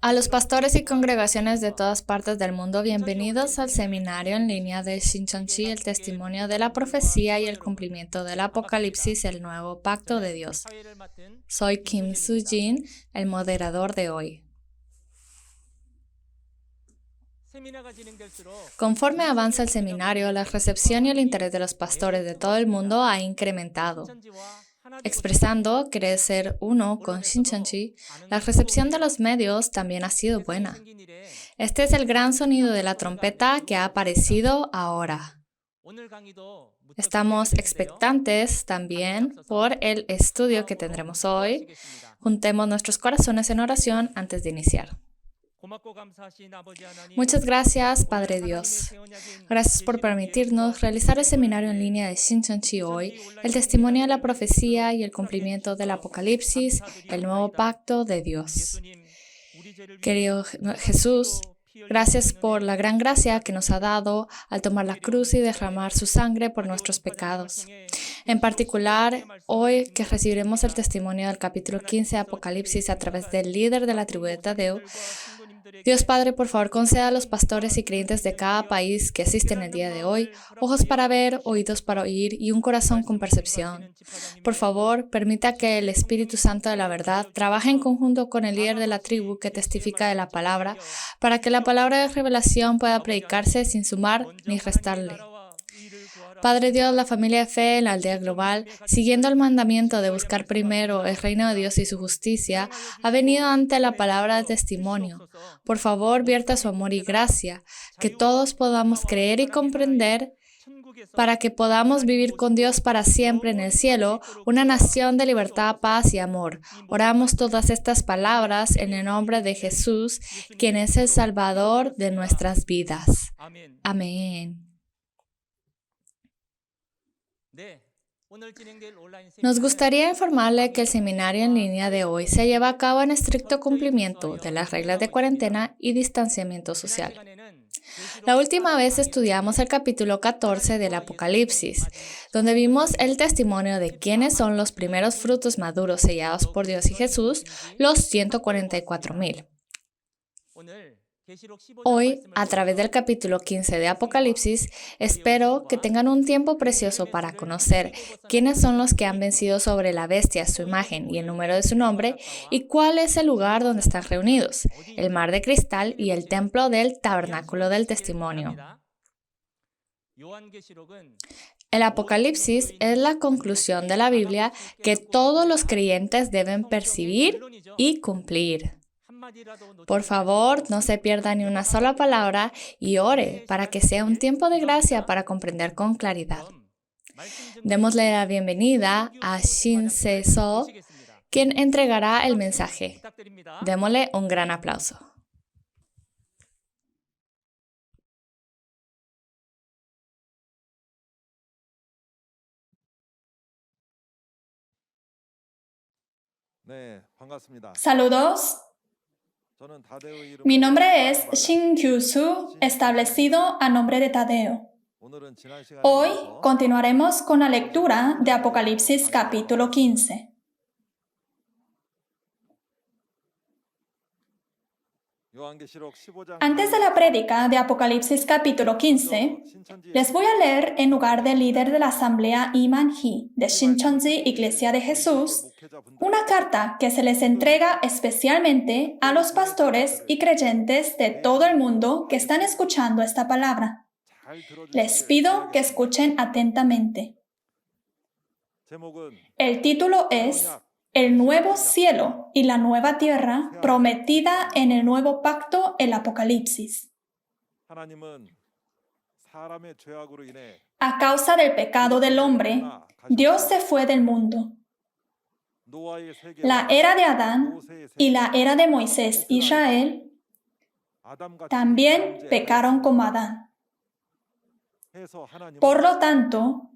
A los pastores y congregaciones de todas partes del mundo, bienvenidos al seminario en línea de Shincheonji, el testimonio de la profecía y el cumplimiento del Apocalipsis, el nuevo pacto de Dios. Soy Kim Soo-jin, el moderador de hoy. Conforme avanza el seminario, la recepción y el interés de los pastores de todo el mundo ha incrementado. Expresando querer ser uno con Shincheonji, la recepción de los medios también ha sido buena. Este es el gran sonido de la trompeta que ha aparecido ahora. Estamos expectantes también por el estudio que tendremos hoy. Juntemos nuestros corazones en oración antes de iniciar. Muchas gracias, Padre Dios. Gracias por permitirnos realizar el seminario en línea de Shincheonji hoy, el testimonio de la profecía y el cumplimiento del Apocalipsis, el nuevo pacto de Dios. Querido Jesús, gracias por la gran gracia que nos ha dado al tomar la cruz y derramar su sangre por nuestros pecados. En particular, hoy que recibiremos el testimonio del capítulo 15 de Apocalipsis a través del líder de la tribu de Tadeo, Dios Padre, por favor, conceda a los pastores y creyentes de cada país que asisten el día de hoy ojos para ver, oídos para oír y un corazón con percepción. Por favor, permita que el Espíritu Santo de la verdad trabaje en conjunto con el líder de la tribu que testifica de la palabra, para que la palabra de revelación pueda predicarse sin sumar ni restarle. Padre Dios, la familia de fe en la aldea global, siguiendo el mandamiento de buscar primero el reino de Dios y su justicia, ha venido ante la palabra de testimonio. Por favor, vierta su amor y gracia, que todos podamos creer y comprender para que podamos vivir con Dios para siempre en el cielo, una nación de libertad, paz y amor. Oramos todas estas palabras en el nombre de Jesús, quien es el Salvador de nuestras vidas. Amén. Nos gustaría informarle que el seminario en línea de hoy se lleva a cabo en estricto cumplimiento de las reglas de cuarentena y distanciamiento social. La última vez estudiamos el capítulo 14 del Apocalipsis, donde vimos el testimonio de quiénes son los primeros frutos maduros sellados por Dios y Jesús, los 144,000. Hoy, a través del capítulo 15 de Apocalipsis, espero que tengan un tiempo precioso para conocer quiénes son los que han vencido sobre la bestia, su imagen y el número de su nombre, y cuál es el lugar donde están reunidos, el mar de cristal y el templo del tabernáculo del testimonio. El Apocalipsis es la conclusión de la Biblia que todos los creyentes deben percibir y cumplir. Por favor, no se pierda ni una sola palabra y ore para que sea un tiempo de gracia para comprender con claridad. Démosle la bienvenida a Shin Se-so, quien entregará el mensaje. Démosle un gran aplauso. Saludos. Mi nombre es Shin Kyu-soo, establecido a nombre de Tadeo. Hoy continuaremos con la lectura de Apocalipsis capítulo 15. Antes de la prédica de Apocalipsis capítulo 15, les voy a leer en lugar del líder de la asamblea Lee Man-hee de Shincheonji Iglesia de Jesús, una carta que se les entrega especialmente a los pastores y creyentes de todo el mundo que están escuchando esta palabra. Les pido que escuchen atentamente. El título es El nuevo cielo y la nueva tierra prometida en el nuevo pacto, el Apocalipsis. A causa del pecado del hombre, Dios se fue del mundo. La era de Adán y la era de Moisés y Israel también pecaron como Adán. Por lo tanto,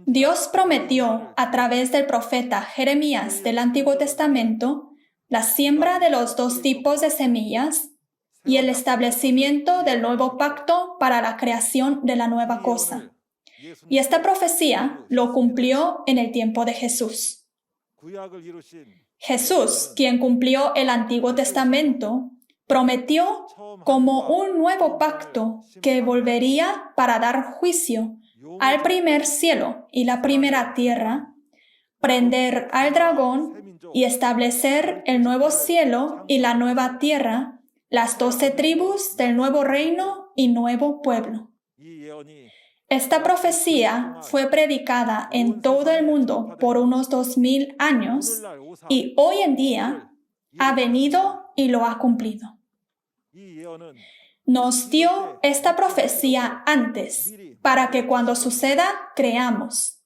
Dios prometió a través del profeta Jeremías del Antiguo Testamento la siembra de los dos tipos de semillas y el establecimiento del nuevo pacto para la creación de la nueva cosa. Y esta profecía lo cumplió en el tiempo de Jesús. Jesús, quien cumplió el Antiguo Testamento, prometió como un nuevo pacto que volvería para dar juicio al primer cielo y la primera tierra, prender al dragón y establecer el nuevo cielo y la nueva tierra, las 12 tribus del nuevo reino y nuevo pueblo. Esta profecía fue predicada en todo el mundo por unos 2000 años y hoy en día ha venido y lo ha cumplido. Nos dio esta profecía antes para que cuando suceda creamos.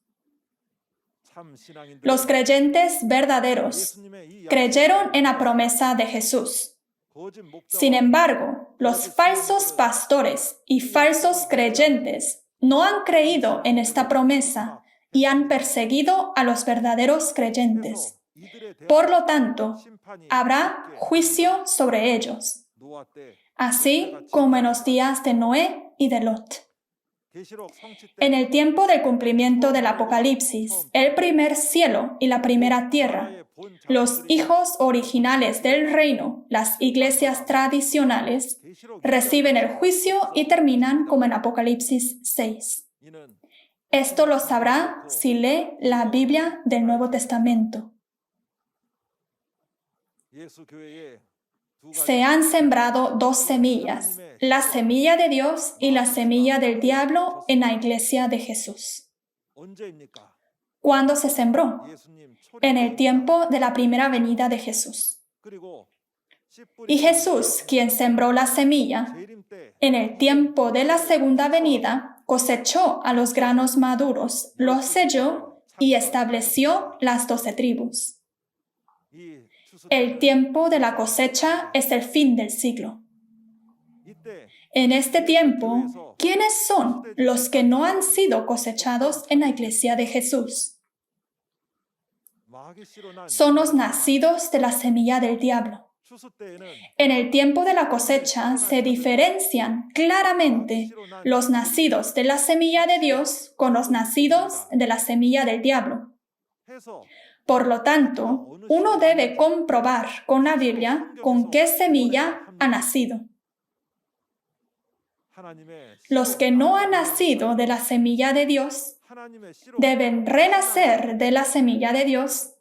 Los creyentes verdaderos creyeron en la promesa de Jesús. Sin embargo, los falsos pastores y falsos creyentes no han creído en esta promesa y han perseguido a los verdaderos creyentes. Por lo tanto, habrá juicio sobre ellos, así como en los días de Noé y de Lot. En el tiempo del cumplimiento del Apocalipsis, el primer cielo y la primera tierra, los hijos originales del reino, las iglesias tradicionales, reciben el juicio y terminan como en Apocalipsis 6. Esto lo sabrá si lee la Biblia del Nuevo Testamento. Se han sembrado 2 semillas, la semilla de Dios y la semilla del diablo en la iglesia de Jesús. ¿Cuándo se sembró? En el tiempo de la primera venida de Jesús. Y Jesús, quien sembró la semilla, en el tiempo de la segunda venida, cosechó a los granos maduros, los selló y estableció las 12 tribus. El tiempo de la cosecha es el fin del siglo. En este tiempo, ¿quiénes son los que no han sido cosechados en la iglesia de Jesús? Son los nacidos de la semilla del diablo. En el tiempo de la cosecha se diferencian claramente los nacidos de la semilla de Dios con los nacidos de la semilla del diablo. Por lo tanto, uno debe comprobar con la Biblia con qué semilla ha nacido. Los que no han nacido de la semilla de Dios deben renacer de la semilla de Dios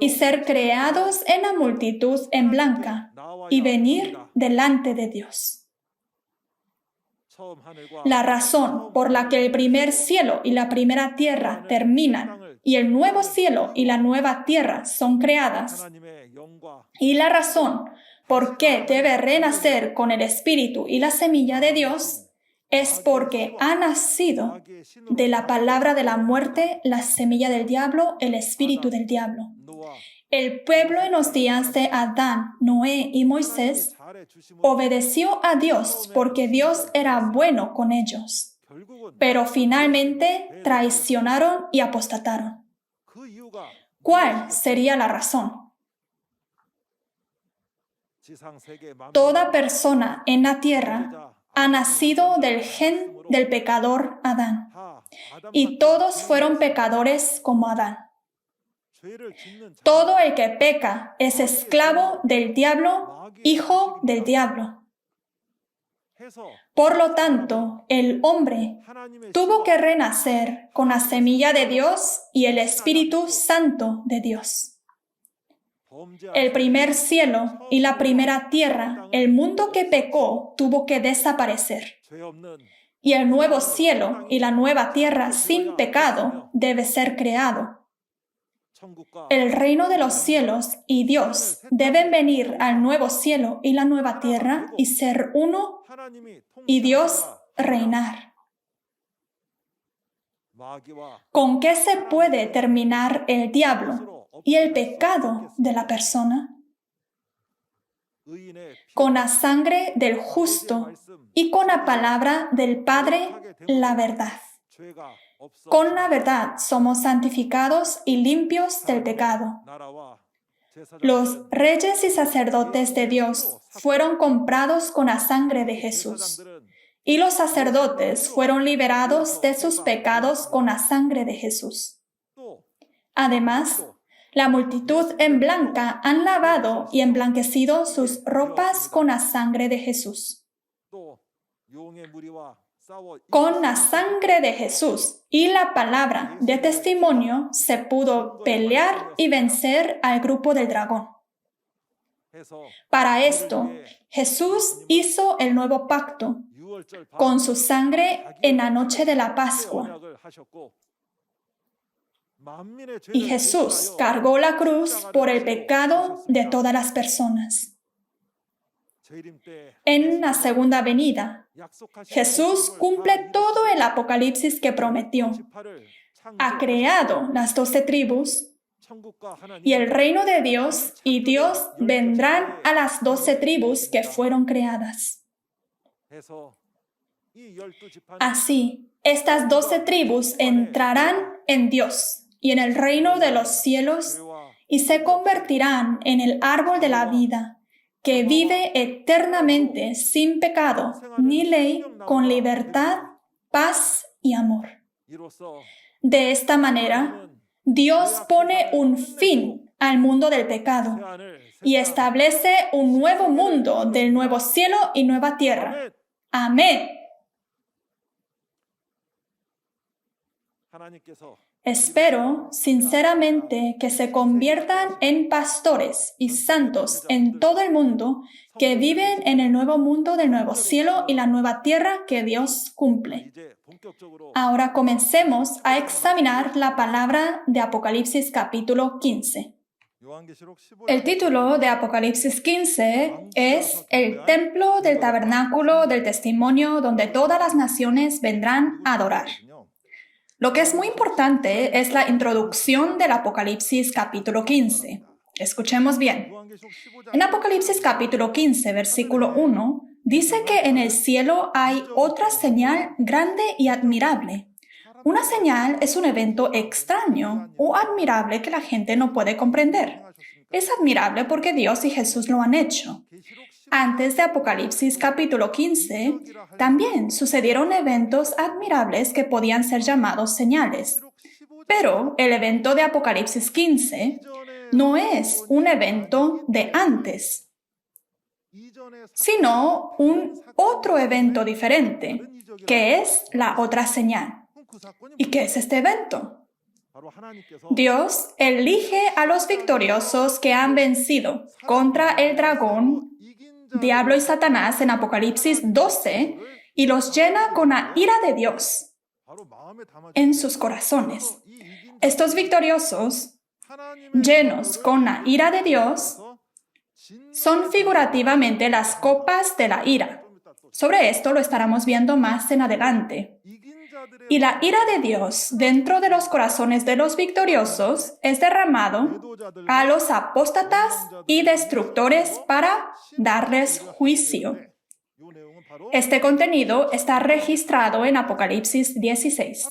y ser creados en la multitud en blanca y venir delante de Dios. La razón por la que el primer cielo y la primera tierra terminan y el nuevo cielo y la nueva tierra son creadas, y la razón por qué debe renacer con el Espíritu y la semilla de Dios, es porque ha nacido de la palabra de la muerte, la semilla del diablo, el espíritu del diablo. El pueblo en los días de Adán, Noé y Moisés obedeció a Dios porque Dios era bueno con ellos. Pero finalmente traicionaron y apostataron. ¿Cuál sería la razón? Toda persona en la tierra ha nacido del gen del pecador Adán, y todos fueron pecadores como Adán. Todo el que peca es esclavo del diablo, hijo del diablo. Por lo tanto, el hombre tuvo que renacer con la semilla de Dios y el Espíritu Santo de Dios. El primer cielo y la primera tierra, el mundo que pecó, tuvo que desaparecer. Y el nuevo cielo y la nueva tierra sin pecado debe ser creado. El reino de los cielos y Dios deben venir al nuevo cielo y la nueva tierra y ser uno y Dios reinar. ¿Con qué se puede terminar el diablo y el pecado de la persona? Con la sangre del justo y con la palabra del Padre, la verdad. Con la verdad somos santificados y limpios del pecado. Los reyes y sacerdotes de Dios fueron comprados con la sangre de Jesús, y los sacerdotes fueron liberados de sus pecados con la sangre de Jesús. Además, La multitud en blanca han lavado y emblanquecido sus ropas con la sangre de Jesús. Con la sangre de Jesús y la palabra de testimonio se pudo pelear y vencer al grupo del dragón. Para esto, Jesús hizo el nuevo pacto con su sangre en la noche de la Pascua. Y Jesús cargó la cruz por el pecado de todas las personas. En la segunda venida, Jesús cumple todo el Apocalipsis que prometió. Ha creado las 12 tribus y el reino de Dios y Dios vendrán a las 12 tribus que fueron creadas. Así, estas 12 tribus entrarán en Dios y en el reino de los cielos y se convertirán en el árbol de la vida, que vive eternamente sin pecado ni ley, con libertad, paz y amor. De esta manera, Dios pone un fin al mundo del pecado y establece un nuevo mundo del nuevo cielo y nueva tierra. Amén. Espero sinceramente que se conviertan en pastores y santos en todo el mundo que viven en el nuevo mundo del nuevo cielo y la nueva tierra que Dios cumple. Ahora comencemos a examinar la palabra de Apocalipsis capítulo 15. El título de Apocalipsis 15 es El templo del tabernáculo del testimonio donde todas las naciones vendrán a adorar. Lo que es muy importante es la introducción del Apocalipsis capítulo 15. Escuchemos bien. En Apocalipsis capítulo 15, versículo 1, dice que en el cielo hay otra señal grande y admirable. Una señal es un evento extraño o admirable que la gente no puede comprender. Es admirable porque Dios y Jesús lo han hecho. Antes de Apocalipsis capítulo 15, también sucedieron eventos admirables que podían ser llamados señales. Pero el evento de Apocalipsis 15 no es un evento de antes, sino un otro evento diferente, que es la otra señal. ¿Y qué es este evento? Dios elige a los victoriosos que han vencido contra el dragón, Diablo y Satanás en Apocalipsis 12 y los llena con la ira de Dios en sus corazones. Estos victoriosos, llenos con la ira de Dios, son figurativamente las copas de la ira. Sobre esto lo estaremos viendo más en adelante. Y la ira de Dios dentro de los corazones de los victoriosos es derramado a los apóstatas y destructores para darles juicio. Este contenido está registrado en Apocalipsis 16.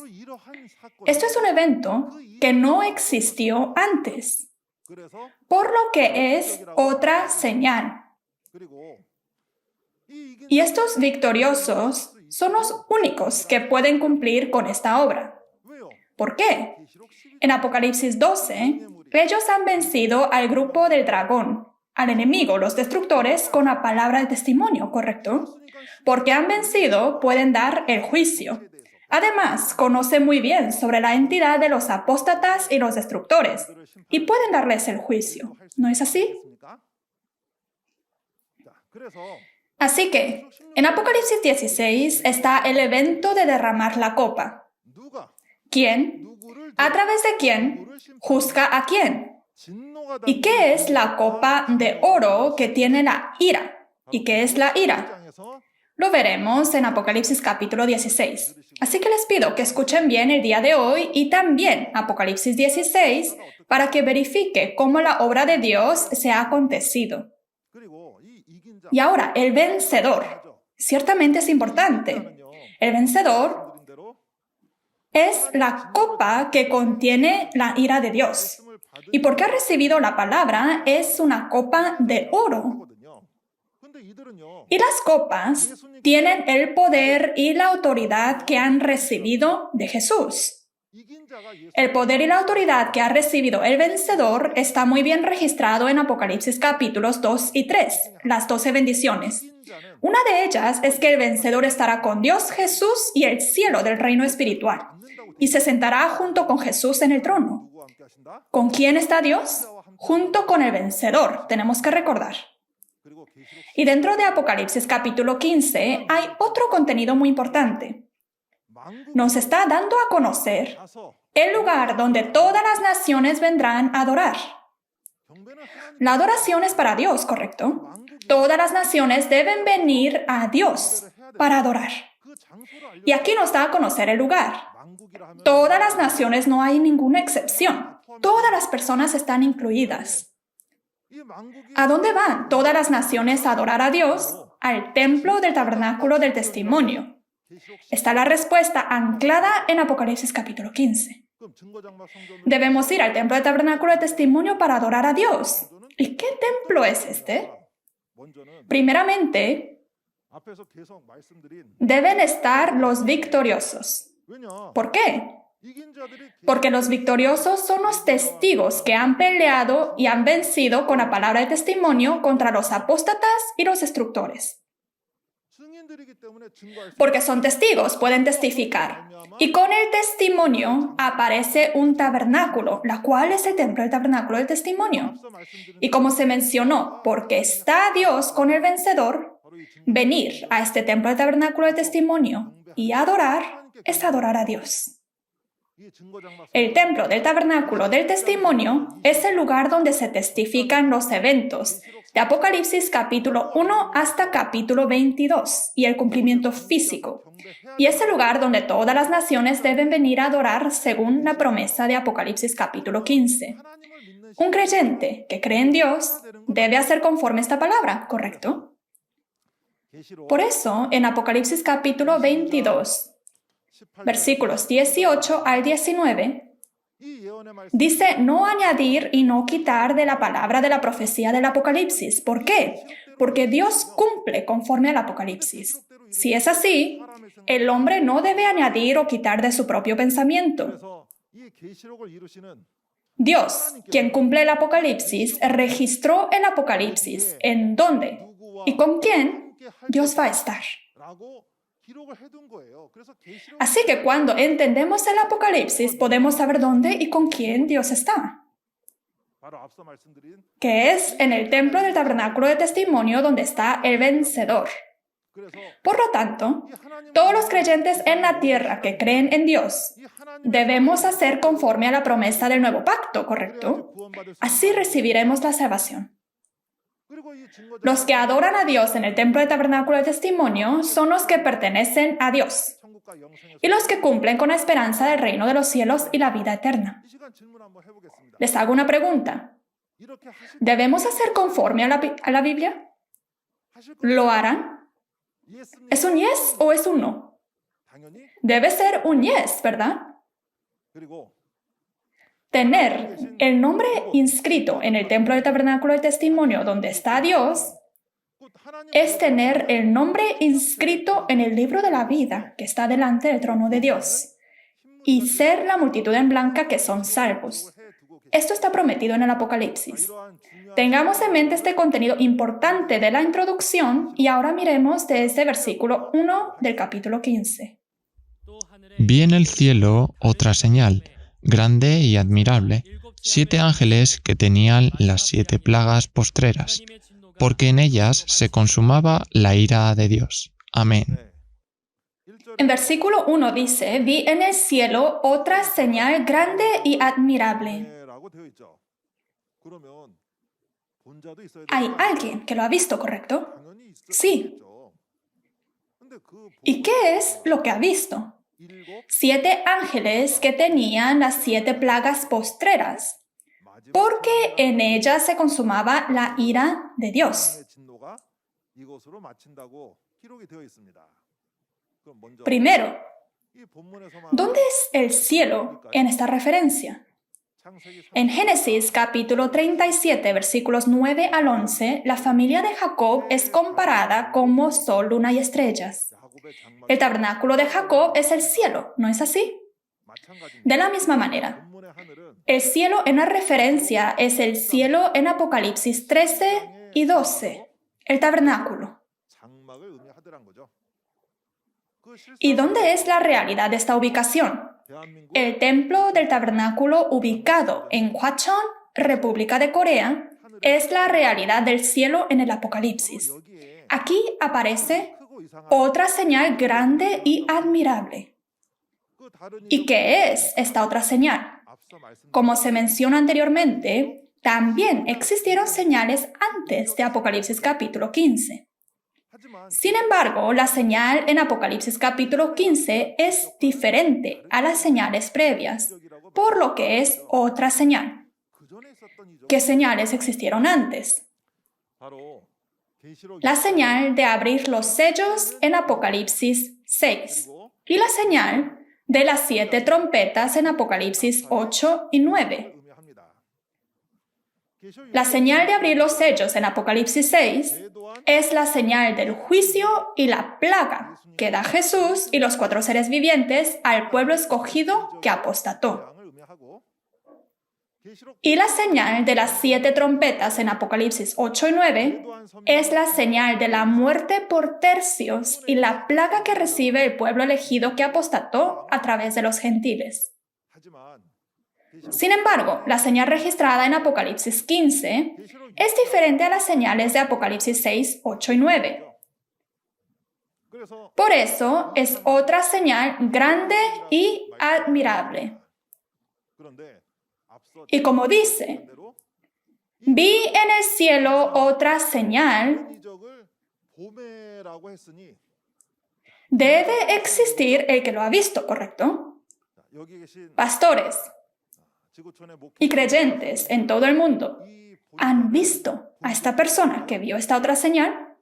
Esto es un evento que no existió antes, por lo que es otra señal. Y estos victoriosos son los únicos que pueden cumplir con esta obra. ¿Por qué? En Apocalipsis 12, ellos han vencido al grupo del dragón, al enemigo, los destructores, con la palabra de testimonio, ¿correcto? Porque han vencido, pueden dar el juicio. Además, conocen muy bien sobre la entidad de los apóstatas y los destructores, y pueden darles el juicio. ¿No es así? Así que, en Apocalipsis 16 está el evento de derramar la copa. ¿Quién? ¿A través de quién? ¿Juzga a quién? ¿Y qué es la copa de oro que tiene la ira? ¿Y qué es la ira? Lo veremos en Apocalipsis capítulo 16. Así que les pido que escuchen bien el día de hoy y también Apocalipsis 16 para que verifique cómo la obra de Dios se ha acontecido. Y ahora, el vencedor. Ciertamente es importante. El vencedor es la copa que contiene la ira de Dios. Y porque ha recibido la palabra, es una copa de oro. Y las copas tienen el poder y la autoridad que han recibido de Jesús. El poder y la autoridad que ha recibido el vencedor está muy bien registrado en Apocalipsis capítulos 2 y 3, las 12 bendiciones. Una de ellas es que el vencedor estará con Dios Jesús y el cielo del reino espiritual, y se sentará junto con Jesús en el trono. ¿Con quién está Dios? Junto con el vencedor, tenemos que recordar. Y dentro de Apocalipsis capítulo 15 hay otro contenido muy importante. Nos está dando a conocer el lugar donde todas las naciones vendrán a adorar. La adoración es para Dios, ¿correcto? Todas las naciones deben venir a Dios para adorar. Y aquí nos da a conocer el lugar. Todas las naciones, no hay ninguna excepción. Todas las personas están incluidas. ¿A dónde van todas las naciones a adorar a Dios? Al templo del tabernáculo del testimonio. Está la respuesta anclada en Apocalipsis capítulo 15. Debemos ir al templo del tabernáculo del testimonio para adorar a Dios. ¿Y qué templo es este? Primeramente, deben estar los victoriosos. ¿Por qué? Porque los victoriosos son los testigos que han peleado y han vencido con la palabra de testimonio contra los apóstatas y los destructores. Porque son testigos, pueden testificar. Y con el testimonio aparece un tabernáculo, la cual es el templo del tabernáculo del testimonio. Y como se mencionó, porque está Dios con el vencedor, venir a este templo del tabernáculo del testimonio y adorar es adorar a Dios. El templo del tabernáculo del testimonio es el lugar donde se testifican los eventos de Apocalipsis capítulo 1 hasta capítulo 22 y el cumplimiento físico. Y es el lugar donde todas las naciones deben venir a adorar según la promesa de Apocalipsis capítulo 15. Un creyente que cree en Dios debe hacer conforme esta palabra, ¿correcto? Por eso, en Apocalipsis capítulo 22, versículos 18 al 19, dice no añadir y no quitar de la palabra de la profecía del Apocalipsis. ¿Por qué? Porque Dios cumple conforme al Apocalipsis. Si es así, el hombre no debe añadir o quitar de su propio pensamiento. Dios, quien cumple el Apocalipsis, registró el Apocalipsis. ¿En dónde? ¿Y con quién? Dios va a estar. Así que cuando entendemos el Apocalipsis, podemos saber dónde y con quién Dios está. Que es en el templo del tabernáculo de testimonio donde está el vencedor. Por lo tanto, todos los creyentes en la tierra que creen en Dios, debemos hacer conforme a la promesa del nuevo pacto, ¿correcto? Así recibiremos la salvación. Los que adoran a Dios en el templo del tabernáculo del testimonio son los que pertenecen a Dios y los que cumplen con la esperanza del reino de los cielos y la vida eterna. Les hago una pregunta. ¿Debemos hacer conforme a la Biblia? ¿Lo harán? ¿Es un yes o es un no? Debe ser un yes, ¿verdad? Tener el nombre inscrito en el templo del tabernáculo del testimonio donde está Dios es tener el nombre inscrito en el libro de la vida que está delante del trono de Dios y ser la multitud en blanca que son salvos. Esto está prometido en el Apocalipsis. Tengamos en mente este contenido importante de la introducción y ahora miremos desde versículo 1 del capítulo 15. Vi en el cielo otra señal, grande y admirable, 7 ángeles que tenían las 7 plagas postreras, porque en ellas se consumaba la ira de Dios. Amén. En versículo 1 dice, vi en el cielo otra señal grande y admirable. Hay alguien que lo ha visto, ¿correcto? Sí. ¿Y qué es lo que ha visto? 7 ángeles que tenían las 7 plagas postreras, porque en ellas se consumaba la ira de Dios. Primero, ¿dónde es el cielo en esta referencia? En Génesis capítulo 37, versículos 9 al 11, la familia de Jacob es comparada como sol, luna y estrellas. El tabernáculo de Jacob es el cielo, ¿no es así? De la misma manera, el cielo en la referencia es el cielo en Apocalipsis 13 y 12, el tabernáculo. ¿Y dónde es la realidad de esta ubicación? El templo del tabernáculo ubicado en Hwacheon, República de Corea, es la realidad del cielo en el Apocalipsis. Aquí aparece otra señal grande y admirable. ¿Y qué es esta otra señal? Como se menciona anteriormente, también existieron señales antes de Apocalipsis capítulo 15. Sin embargo, la señal en Apocalipsis capítulo 15 es diferente a las señales previas, por lo que es otra señal. ¿Qué señales existieron antes? La señal de abrir los sellos en Apocalipsis 6 y la señal de las 7 trompetas en Apocalipsis 8 y 9. La señal de abrir los sellos en Apocalipsis 6 es la señal del juicio y la plaga que da Jesús y los 4 seres vivientes al pueblo escogido que apostató. Y la señal de las 7 trompetas en Apocalipsis 8 y 9 es la señal de la muerte por tercios y la plaga que recibe el pueblo elegido que apostató a través de los gentiles. Sin embargo, la señal registrada en Apocalipsis 15 es diferente a las señales de Apocalipsis 6, 8 y 9. Por eso es otra señal grande y admirable. Y como dice, vi en el cielo otra señal. Debe existir el que lo ha visto, ¿correcto? Pastores y creyentes en todo el mundo han visto a esta persona que vio esta otra señal.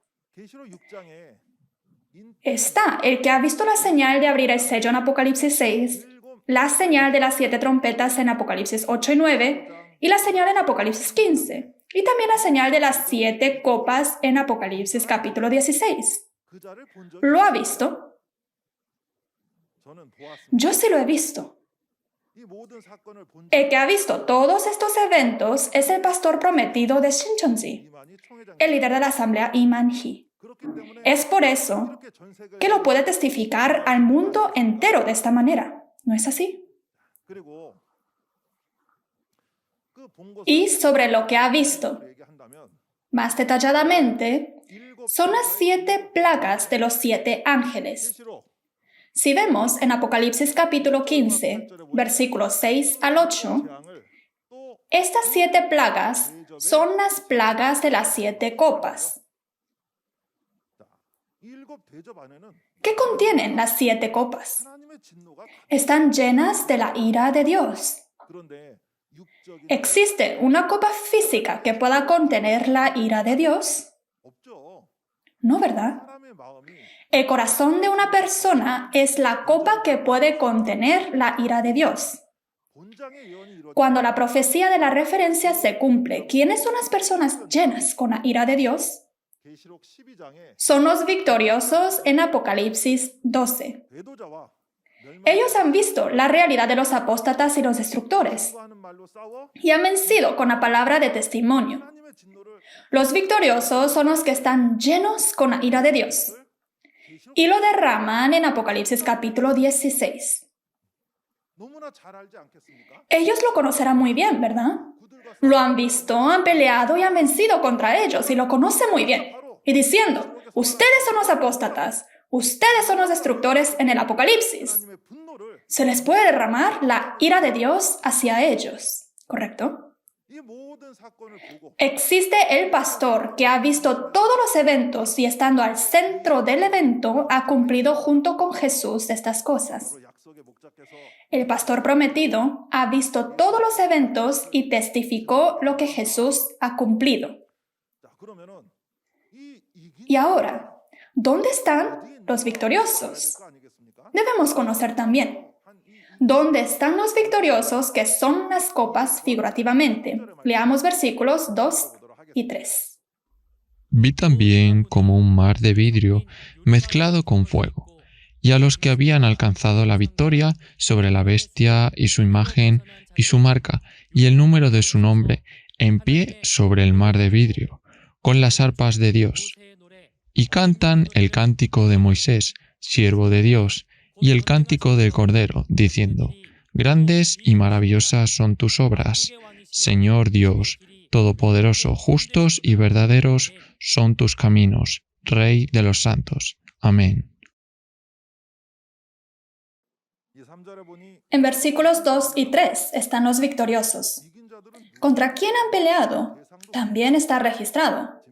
Está el que ha visto la señal de abrir el sello en Apocalipsis 6, la señal de las 7 trompetas en Apocalipsis 8 y 9, y la señal en Apocalipsis 15, y también la señal de las 7 copas en Apocalipsis capítulo 16. ¿Lo ha visto? Yo sí lo he visto. El que ha visto todos estos eventos es el pastor prometido de Shincheonji, el líder de la asamblea Lee Man-hee. Es por eso que lo puede testificar al mundo entero de esta manera. ¿No es así? Y sobre lo que ha visto, más detalladamente, son las 7 plagas de los 7 ángeles. Si vemos en Apocalipsis capítulo 15, versículos 6 al 8, estas 7 plagas son las plagas de las 7 copas. ¿Qué contienen las 7 copas? Están llenas de la ira de Dios. ¿Existe una copa física que pueda contener la ira de Dios? No, ¿verdad? El corazón de una persona es la copa que puede contener la ira de Dios. Cuando la profecía de la referencia se cumple, ¿quiénes son las personas llenas con la ira de Dios? Son los victoriosos en Apocalipsis 12. Ellos han visto la realidad de los apóstatas y los destructores y han vencido con la palabra de testimonio. Los victoriosos son los que están llenos con la ira de Dios y lo derraman en Apocalipsis capítulo 16. Ellos lo conocerán muy bien, ¿verdad? Lo han visto, han peleado y han vencido contra ellos y lo conocen muy bien. Y diciendo, ustedes son los apóstatas, ustedes son los destructores en el Apocalipsis. Se les puede derramar la ira de Dios hacia ellos, ¿correcto? Existe el pastor que ha visto todos los eventos y estando al centro del evento ha cumplido junto con Jesús estas cosas. El pastor prometido ha visto todos los eventos y testificó lo que Jesús ha cumplido. Y ahora, ¿dónde están los victoriosos? Debemos conocer también. ¿Dónde están los victoriosos que son las copas figurativamente? Leamos versículos 2 y 3. Vi también como un mar de vidrio mezclado con fuego, y a los que habían alcanzado la victoria sobre la bestia y su imagen y su marca y el número de su nombre, en pie sobre el mar de vidrio, con las arpas de Dios. Y cantan el cántico de Moisés, siervo de Dios, y el cántico del Cordero, diciendo: Grandes y maravillosas son tus obras, Señor Dios, Todopoderoso, justos y verdaderos son tus caminos, Rey de los santos. Amén. En versículos 2 y 3 están los victoriosos. ¿Contra quién han peleado? También está registrado.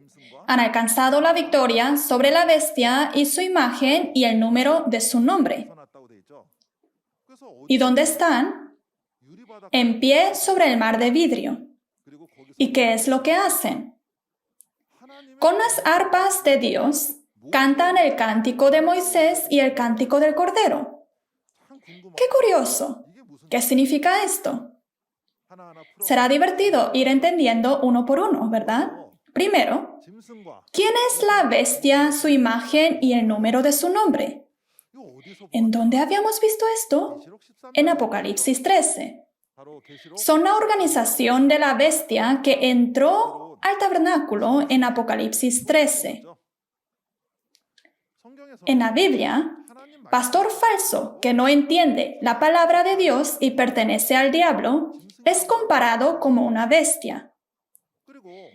Han alcanzado la victoria sobre la bestia y su imagen y el número de su nombre. ¿Y dónde están? En pie sobre el mar de vidrio. ¿Y qué es lo que hacen? Con las arpas de Dios, cantan el cántico de Moisés y el cántico del Cordero. ¡Qué curioso! ¿Qué significa esto? Será divertido ir entendiendo uno por uno, ¿verdad? Primero, ¿quién es la bestia, su imagen y el número de su nombre? ¿En dónde habíamos visto esto? En Apocalipsis 13. Son la organización de la bestia que entró al tabernáculo en Apocalipsis 13. En la Biblia, pastor falso que no entiende la palabra de Dios y pertenece al diablo es comparado como una bestia.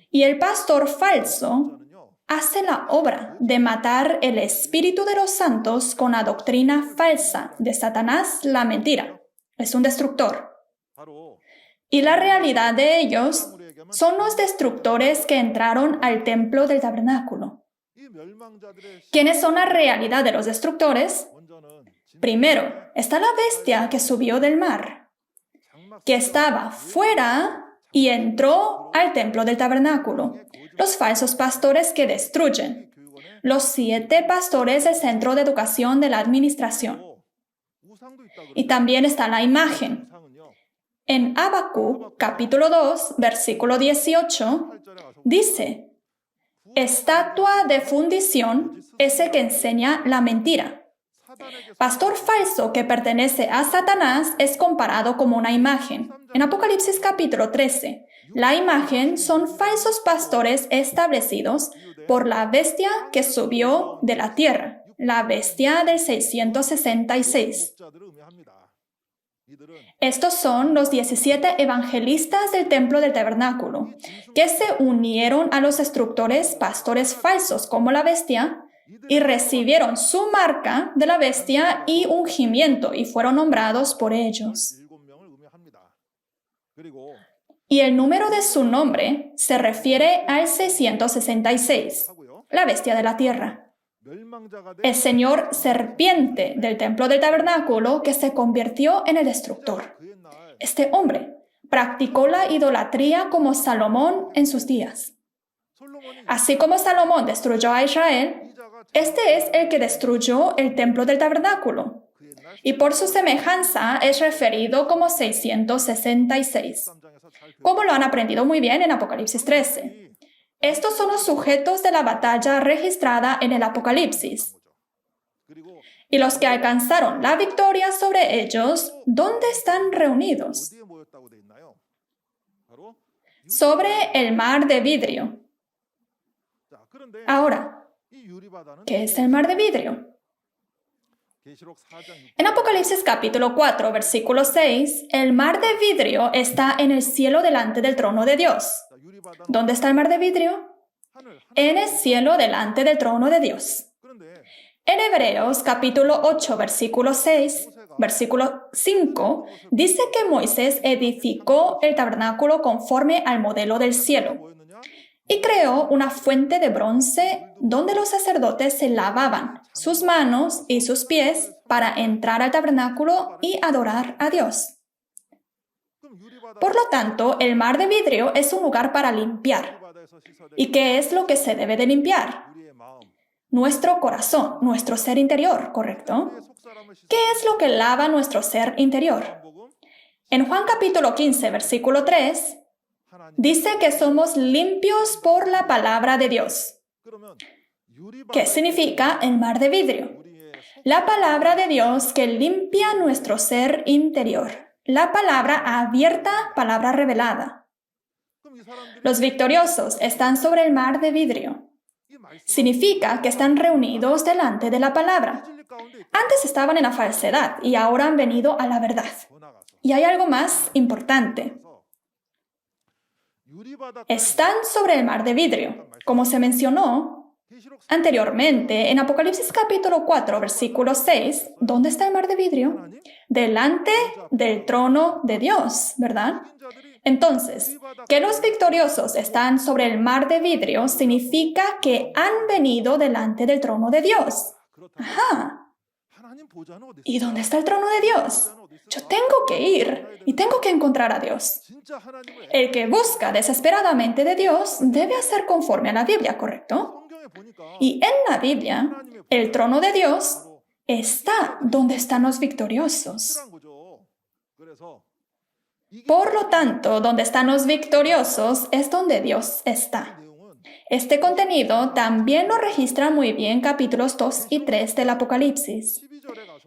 Y el pastor falso hace la obra de matar el espíritu de los santos con la doctrina falsa de Satanás, la mentira. Es un destructor. Y la realidad de ellos son los destructores que entraron al templo del tabernáculo. ¿Quiénes son la realidad de los destructores? Primero, está la bestia que subió del mar, que estaba fuera y entró al templo del tabernáculo. Los falsos pastores que destruyen. Los 7 pastores del Centro de Educación de la Administración. Y también está la imagen. En Habacuc, capítulo 2, versículo 18, dice: estatua de fundición es el que enseña la mentira. Pastor falso que pertenece a Satanás es comparado como una imagen. En Apocalipsis capítulo 13, la imagen son falsos pastores establecidos por la bestia que subió de la tierra, la bestia del 666. Estos son los 17 evangelistas del templo del tabernáculo, que se unieron a los destructores pastores falsos como la bestia y recibieron su marca de la bestia y ungimiento y fueron nombrados por ellos. Y el número de su nombre se refiere al 666, la bestia de la tierra. El señor serpiente del templo del tabernáculo que se convirtió en el destructor. Este hombre practicó la idolatría como Salomón en sus días. Así como Salomón destruyó a Israel, este es el que destruyó el templo del tabernáculo. Y por su semejanza es referido como 666. Como lo han aprendido muy bien en Apocalipsis 13. Estos son los sujetos de la batalla registrada en el Apocalipsis. Y los que alcanzaron la victoria sobre ellos, ¿dónde están reunidos? Sobre el mar de vidrio. Ahora, ¿qué es el mar de vidrio? En Apocalipsis capítulo 4, versículo 6, el mar de vidrio está en el cielo delante del trono de Dios. ¿Dónde está el mar de vidrio? En el cielo delante del trono de Dios. En Hebreos capítulo 8, versículo 6, versículo 5, dice que Moisés edificó el tabernáculo conforme al modelo del cielo y creó una fuente de bronce donde los sacerdotes se lavaban sus manos y sus pies para entrar al tabernáculo y adorar a Dios. Por lo tanto, el mar de vidrio es un lugar para limpiar. ¿Y qué es lo que se debe de limpiar? Nuestro corazón, nuestro ser interior, ¿correcto? ¿Qué es lo que lava nuestro ser interior? En Juan capítulo 15, versículo 3, dice que somos limpios por la palabra de Dios. ¿Qué significa el mar de vidrio? La palabra de Dios que limpia nuestro ser interior. La palabra abierta, palabra revelada. Los victoriosos están sobre el mar de vidrio. Significa que están reunidos delante de la palabra. Antes estaban en la falsedad y ahora han venido a la verdad. Y hay algo más importante. Están sobre el mar de vidrio. Como se mencionó anteriormente, en Apocalipsis capítulo 4, versículo 6, ¿dónde está el mar de vidrio? Delante del trono de Dios, ¿verdad? Entonces, que los victoriosos están sobre el mar de vidrio significa que han venido delante del trono de Dios. Ajá. ¿Y dónde está el trono de Dios? Yo tengo que ir y tengo que encontrar a Dios. El que busca desesperadamente de Dios debe hacer conforme a la Biblia, ¿correcto? Y en la Biblia, el trono de Dios está donde están los victoriosos. Por lo tanto, donde están los victoriosos es donde Dios está. Este contenido también lo registra muy bien capítulos 2 y 3 del Apocalipsis.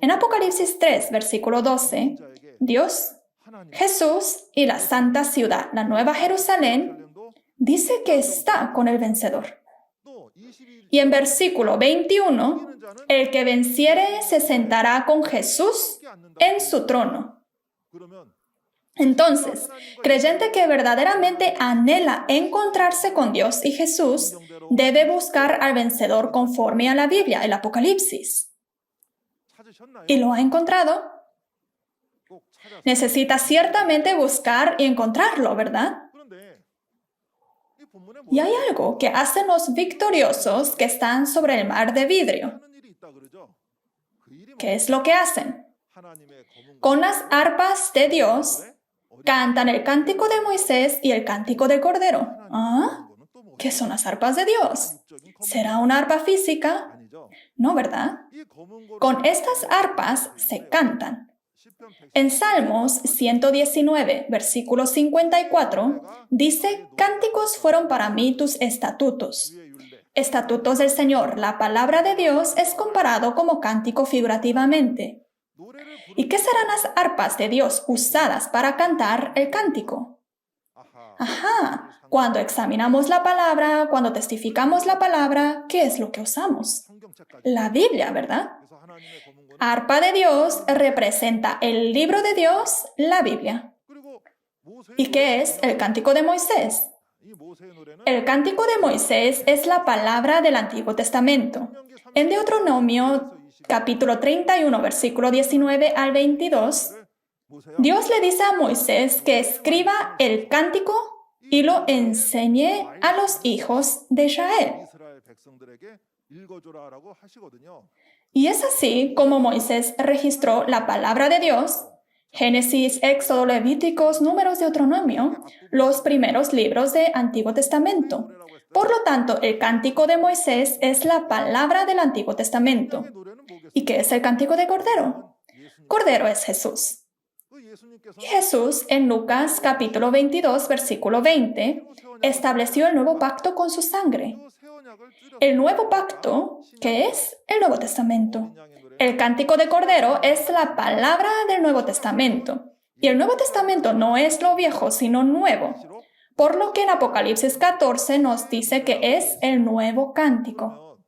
En Apocalipsis 3, versículo 12, Dios, Jesús y la santa ciudad, la Nueva Jerusalén, dice que está con el vencedor. Y en versículo 21, el que venciere se sentará con Jesús en su trono. Entonces, creyente que verdaderamente anhela encontrarse con Dios y Jesús, debe buscar al vencedor conforme a la Biblia, el Apocalipsis. ¿Y lo ha encontrado? Necesita ciertamente buscar y encontrarlo, ¿verdad? Y hay algo que hacen los victoriosos que están sobre el mar de vidrio. ¿Qué es lo que hacen? Con las arpas de Dios, cantan el cántico de Moisés y el cántico del Cordero. ¿Ah? ¿Qué son las arpas de Dios? ¿Será una arpa física? No, ¿verdad? Con estas arpas se cantan. En Salmos 119, versículo 54, dice, «Cánticos fueron para mí tus estatutos». Estatutos del Señor, la palabra de Dios es comparado como cántico figurativamente. ¿Y qué serán las arpas de Dios usadas para cantar el cántico? Ajá, cuando examinamos la palabra, cuando testificamos la palabra, ¿qué es lo que usamos? La Biblia, ¿verdad? Arpa de Dios representa el libro de Dios, la Biblia. ¿Y qué es el cántico de Moisés? El cántico de Moisés es la palabra del Antiguo Testamento. En Deuteronomio capítulo 31, versículo 19 al 22, Dios le dice a Moisés que escriba el cántico y lo enseñe a los hijos de Israel. Y es así como Moisés registró la palabra de Dios, Génesis, Éxodo, Levíticos, Números, Deuteronomio, los primeros libros del Antiguo Testamento. Por lo tanto, el cántico de Moisés es la palabra del Antiguo Testamento. ¿Y qué es el cántico de Cordero? Cordero es Jesús. Y Jesús, en Lucas capítulo 22, versículo 20, estableció el nuevo pacto con su sangre. El nuevo pacto, ¿qué es? El Nuevo Testamento. El cántico de Cordero es la palabra del Nuevo Testamento. Y el Nuevo Testamento no es lo viejo, sino nuevo. Por lo que en Apocalipsis 14 nos dice que es el nuevo cántico.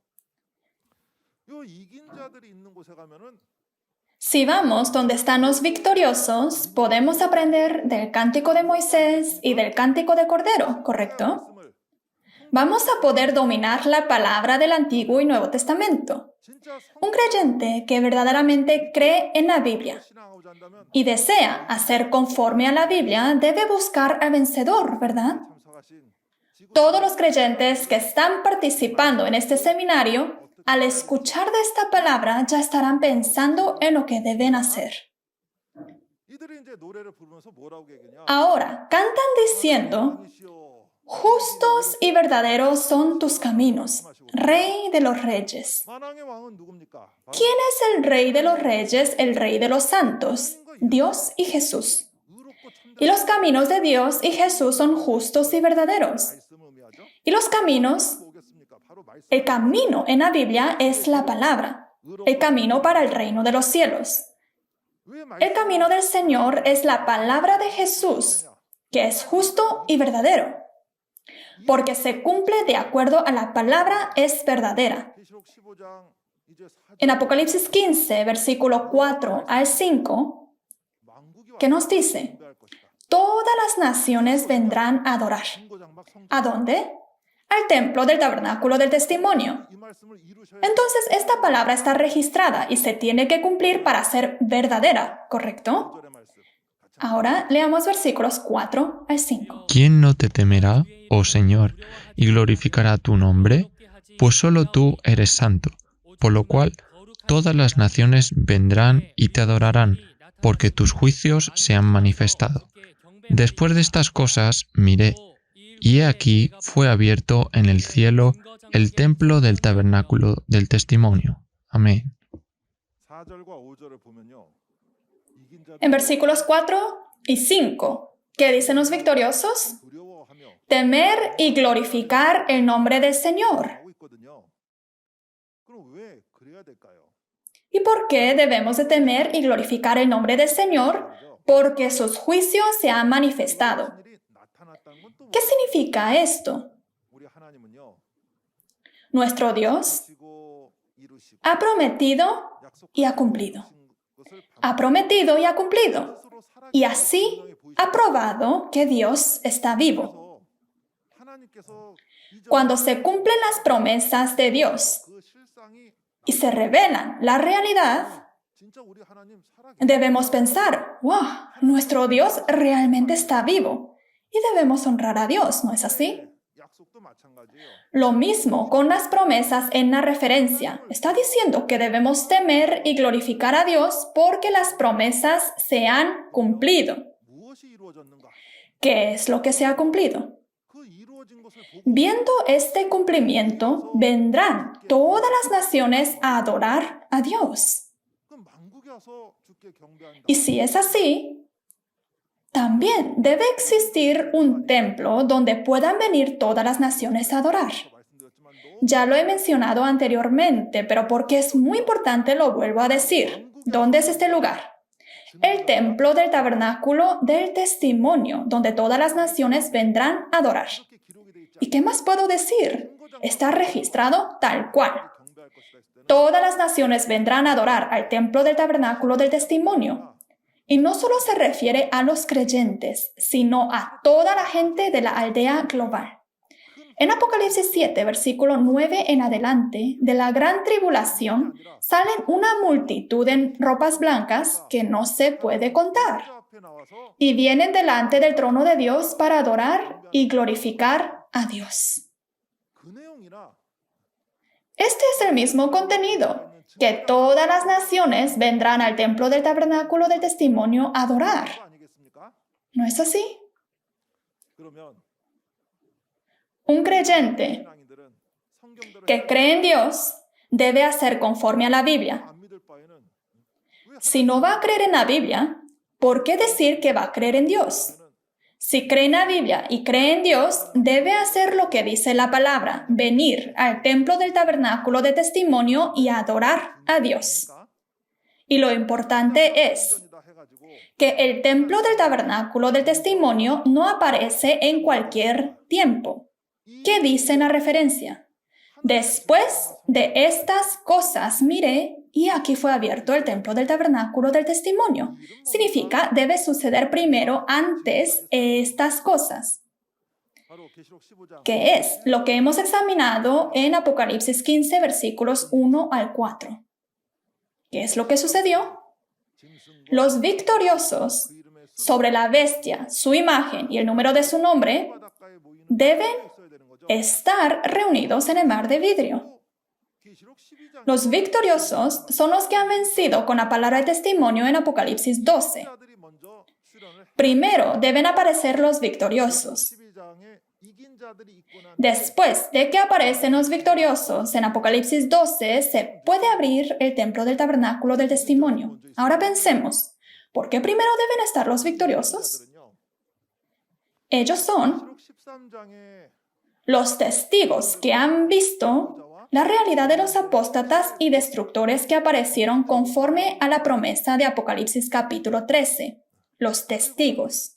Si vamos donde están los victoriosos, podemos aprender del cántico de Moisés y del cántico de Cordero, ¿correcto? Vamos a poder dominar la palabra del Antiguo y Nuevo Testamento. Un creyente que verdaderamente cree en la Biblia y desea hacer conforme a la Biblia debe buscar al vencedor, ¿verdad? Todos los creyentes que están participando en este seminario, al escuchar de esta palabra, ya estarán pensando en lo que deben hacer. Ahora, cantan diciendo, justos y verdaderos son tus caminos, Rey de los Reyes. ¿Quién es el Rey de los Reyes, el Rey de los Santos? Dios y Jesús. Y los caminos de Dios y Jesús son justos y verdaderos. Y los caminos, el camino en la Biblia es la palabra. el camino para el reino de los cielos. El camino del Señor es la palabra de Jesús, que es justo y verdadero, porque se cumple de acuerdo a la palabra es verdadera. En Apocalipsis 15, versículo 4 al 5, ¿qué nos dice? Todas las naciones vendrán a adorar. ¿A dónde? Al templo del tabernáculo del testimonio. Entonces, esta palabra está registrada y se tiene que cumplir para ser verdadera, ¿correcto? Ahora leamos versículos 4 al 5. ¿Quién no te temerá, oh Señor, y glorificará tu nombre? Pues solo tú eres santo, por lo cual todas las naciones vendrán y te adorarán, porque tus juicios se han manifestado. Después de estas cosas miré, y he aquí fue abierto en el cielo el templo del tabernáculo del testimonio. Amén. En versículos 4 y 5, ¿qué dicen los victoriosos? Temer y glorificar el nombre del Señor. ¿Y por qué debemos de temer y glorificar el nombre del Señor? Porque sus juicios se han manifestado. ¿Qué significa esto? Nuestro Dios ha prometido y ha cumplido. Ha prometido y ha cumplido. Y así ha probado que Dios está vivo. Cuando se cumplen las promesas de Dios y se revelan la realidad, debemos pensar, wow, nuestro Dios realmente está vivo. Y debemos honrar a Dios, ¿no es así? Lo mismo con las promesas en la referencia. Está diciendo que debemos temer y glorificar a Dios porque las promesas se han cumplido. ¿Qué es lo que se ha cumplido? Viendo este cumplimiento, vendrán todas las naciones a adorar a Dios. Y si es así, también debe existir un templo donde puedan venir todas las naciones a adorar. Ya lo he mencionado anteriormente, pero porque es muy importante lo vuelvo a decir. ¿Dónde es este lugar? El templo del tabernáculo del testimonio, donde todas las naciones vendrán a adorar. ¿Y qué más puedo decir? Está registrado tal cual. Todas las naciones vendrán a adorar al templo del tabernáculo del testimonio. Y no solo se refiere a los creyentes, sino a toda la gente de la aldea global. En Apocalipsis 7, versículo 9 en adelante, de la gran tribulación, salen una multitud en ropas blancas que no se puede contar. Y vienen delante del trono de Dios para adorar y glorificar a Dios. Este es el mismo contenido, que todas las naciones vendrán al templo del tabernáculo del testimonio a adorar. ¿No es así? Un creyente que cree en Dios debe hacer conforme a la Biblia. Si no va a creer en la Biblia, ¿por qué decir que va a creer en Dios? Si cree en la Biblia y cree en Dios, debe hacer lo que dice la palabra, venir al templo del tabernáculo de testimonio y adorar a Dios. Y lo importante es que el templo del tabernáculo del testimonio no aparece en cualquier tiempo. ¿Qué dice en la referencia? Después de estas cosas miré, y aquí fue abierto el templo del tabernáculo del testimonio. Significa, debe suceder primero antes estas cosas. ¿Qué es? Lo que hemos examinado en Apocalipsis 15, versículos 1 al 4. ¿Qué es lo que sucedió? Los victoriosos sobre la bestia, su imagen y el número de su nombre deben estar reunidos en el mar de vidrio. Los victoriosos son los que han vencido con la palabra de testimonio en Apocalipsis 12. Primero deben aparecer los victoriosos. Después de que aparecen los victoriosos en Apocalipsis 12, se puede abrir el templo del tabernáculo del testimonio. Ahora pensemos, ¿por qué primero deben estar los victoriosos? Ellos son los testigos que han visto la realidad de los apóstatas y destructores que aparecieron conforme a la promesa de Apocalipsis capítulo 13, los testigos.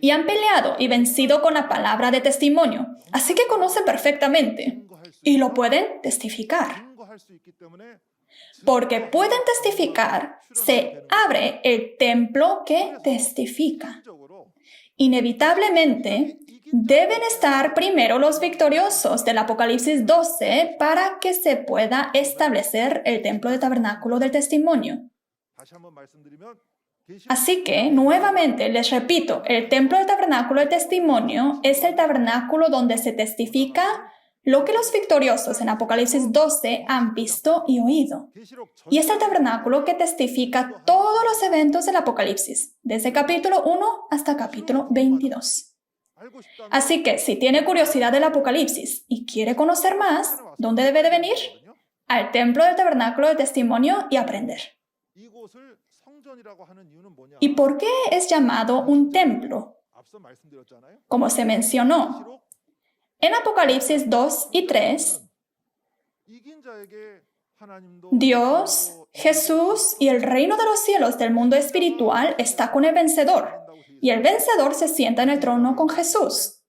Y han peleado y vencido con la palabra de testimonio, así que conocen perfectamente y lo pueden testificar. Porque pueden testificar, se abre el templo que testifica. Inevitablemente, deben estar primero los victoriosos del Apocalipsis 12 para que se pueda establecer el templo del tabernáculo del testimonio. Así que, nuevamente, les repito, el templo del tabernáculo del testimonio es el tabernáculo donde se testifica lo que los victoriosos en Apocalipsis 12 han visto y oído. Y es el tabernáculo que testifica todos los eventos del Apocalipsis, desde capítulo 1 hasta capítulo 22. Así que, si tiene curiosidad del Apocalipsis y quiere conocer más, ¿dónde debe de venir? Al templo del tabernáculo del testimonio y aprender. ¿Y por qué es llamado un templo? Como se mencionó, en Apocalipsis 2 y 3, Dios, Jesús y el reino de los cielos del mundo espiritual está con el vencedor, y el vencedor se sienta en el trono con Jesús.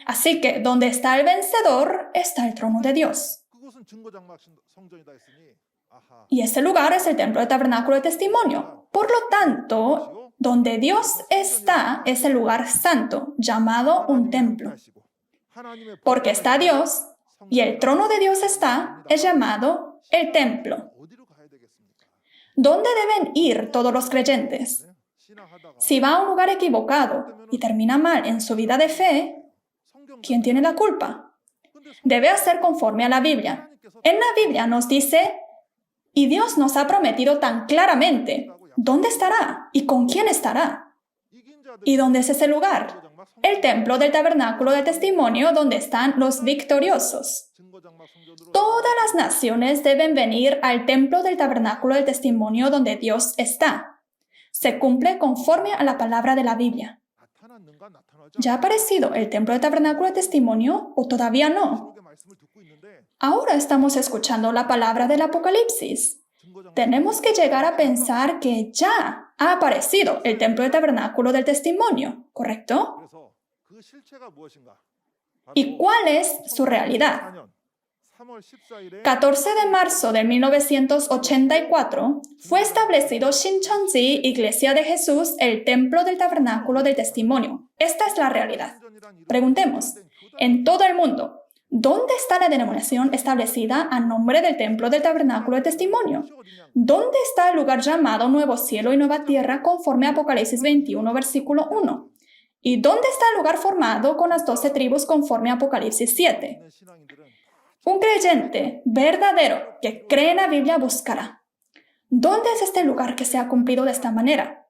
Así que, donde está el vencedor, está el trono de Dios. Y ese lugar es el templo del tabernáculo de testimonio. Por lo tanto, donde Dios está es el lugar santo, llamado un templo. Porque está Dios y el trono de Dios está, es llamado el templo. ¿Dónde deben ir todos los creyentes? Si va a un lugar equivocado y termina mal en su vida de fe, ¿quién tiene la culpa? Debe hacer conforme a la Biblia. En la Biblia nos dice, y Dios nos ha prometido tan claramente, ¿dónde estará y con quién estará? ¿Y dónde es ese lugar? El templo del tabernáculo de testimonio donde están los victoriosos. Todas las naciones deben venir al templo del tabernáculo del testimonio donde Dios está. Se cumple conforme a la palabra de la Biblia. ¿Ya ha aparecido el templo del tabernáculo de testimonio o todavía no? Ahora estamos escuchando la palabra del Apocalipsis. Tenemos que llegar a pensar que ya ha aparecido el templo del tabernáculo del testimonio, ¿correcto? ¿Y cuál es su realidad? 14 de marzo de 1984 fue establecido Shincheonji, Iglesia de Jesús, el templo del tabernáculo del testimonio. Esta es la realidad. Preguntemos, en todo el mundo, ¿dónde está la denominación establecida a nombre del templo del tabernáculo del testimonio? ¿Dónde está el lugar llamado Nuevo Cielo y Nueva Tierra conforme a Apocalipsis 21, versículo 1? ¿Y dónde está el lugar formado con las 12 tribus conforme a Apocalipsis 7? Un creyente verdadero que cree en la Biblia buscará. ¿Dónde es este lugar que se ha cumplido de esta manera?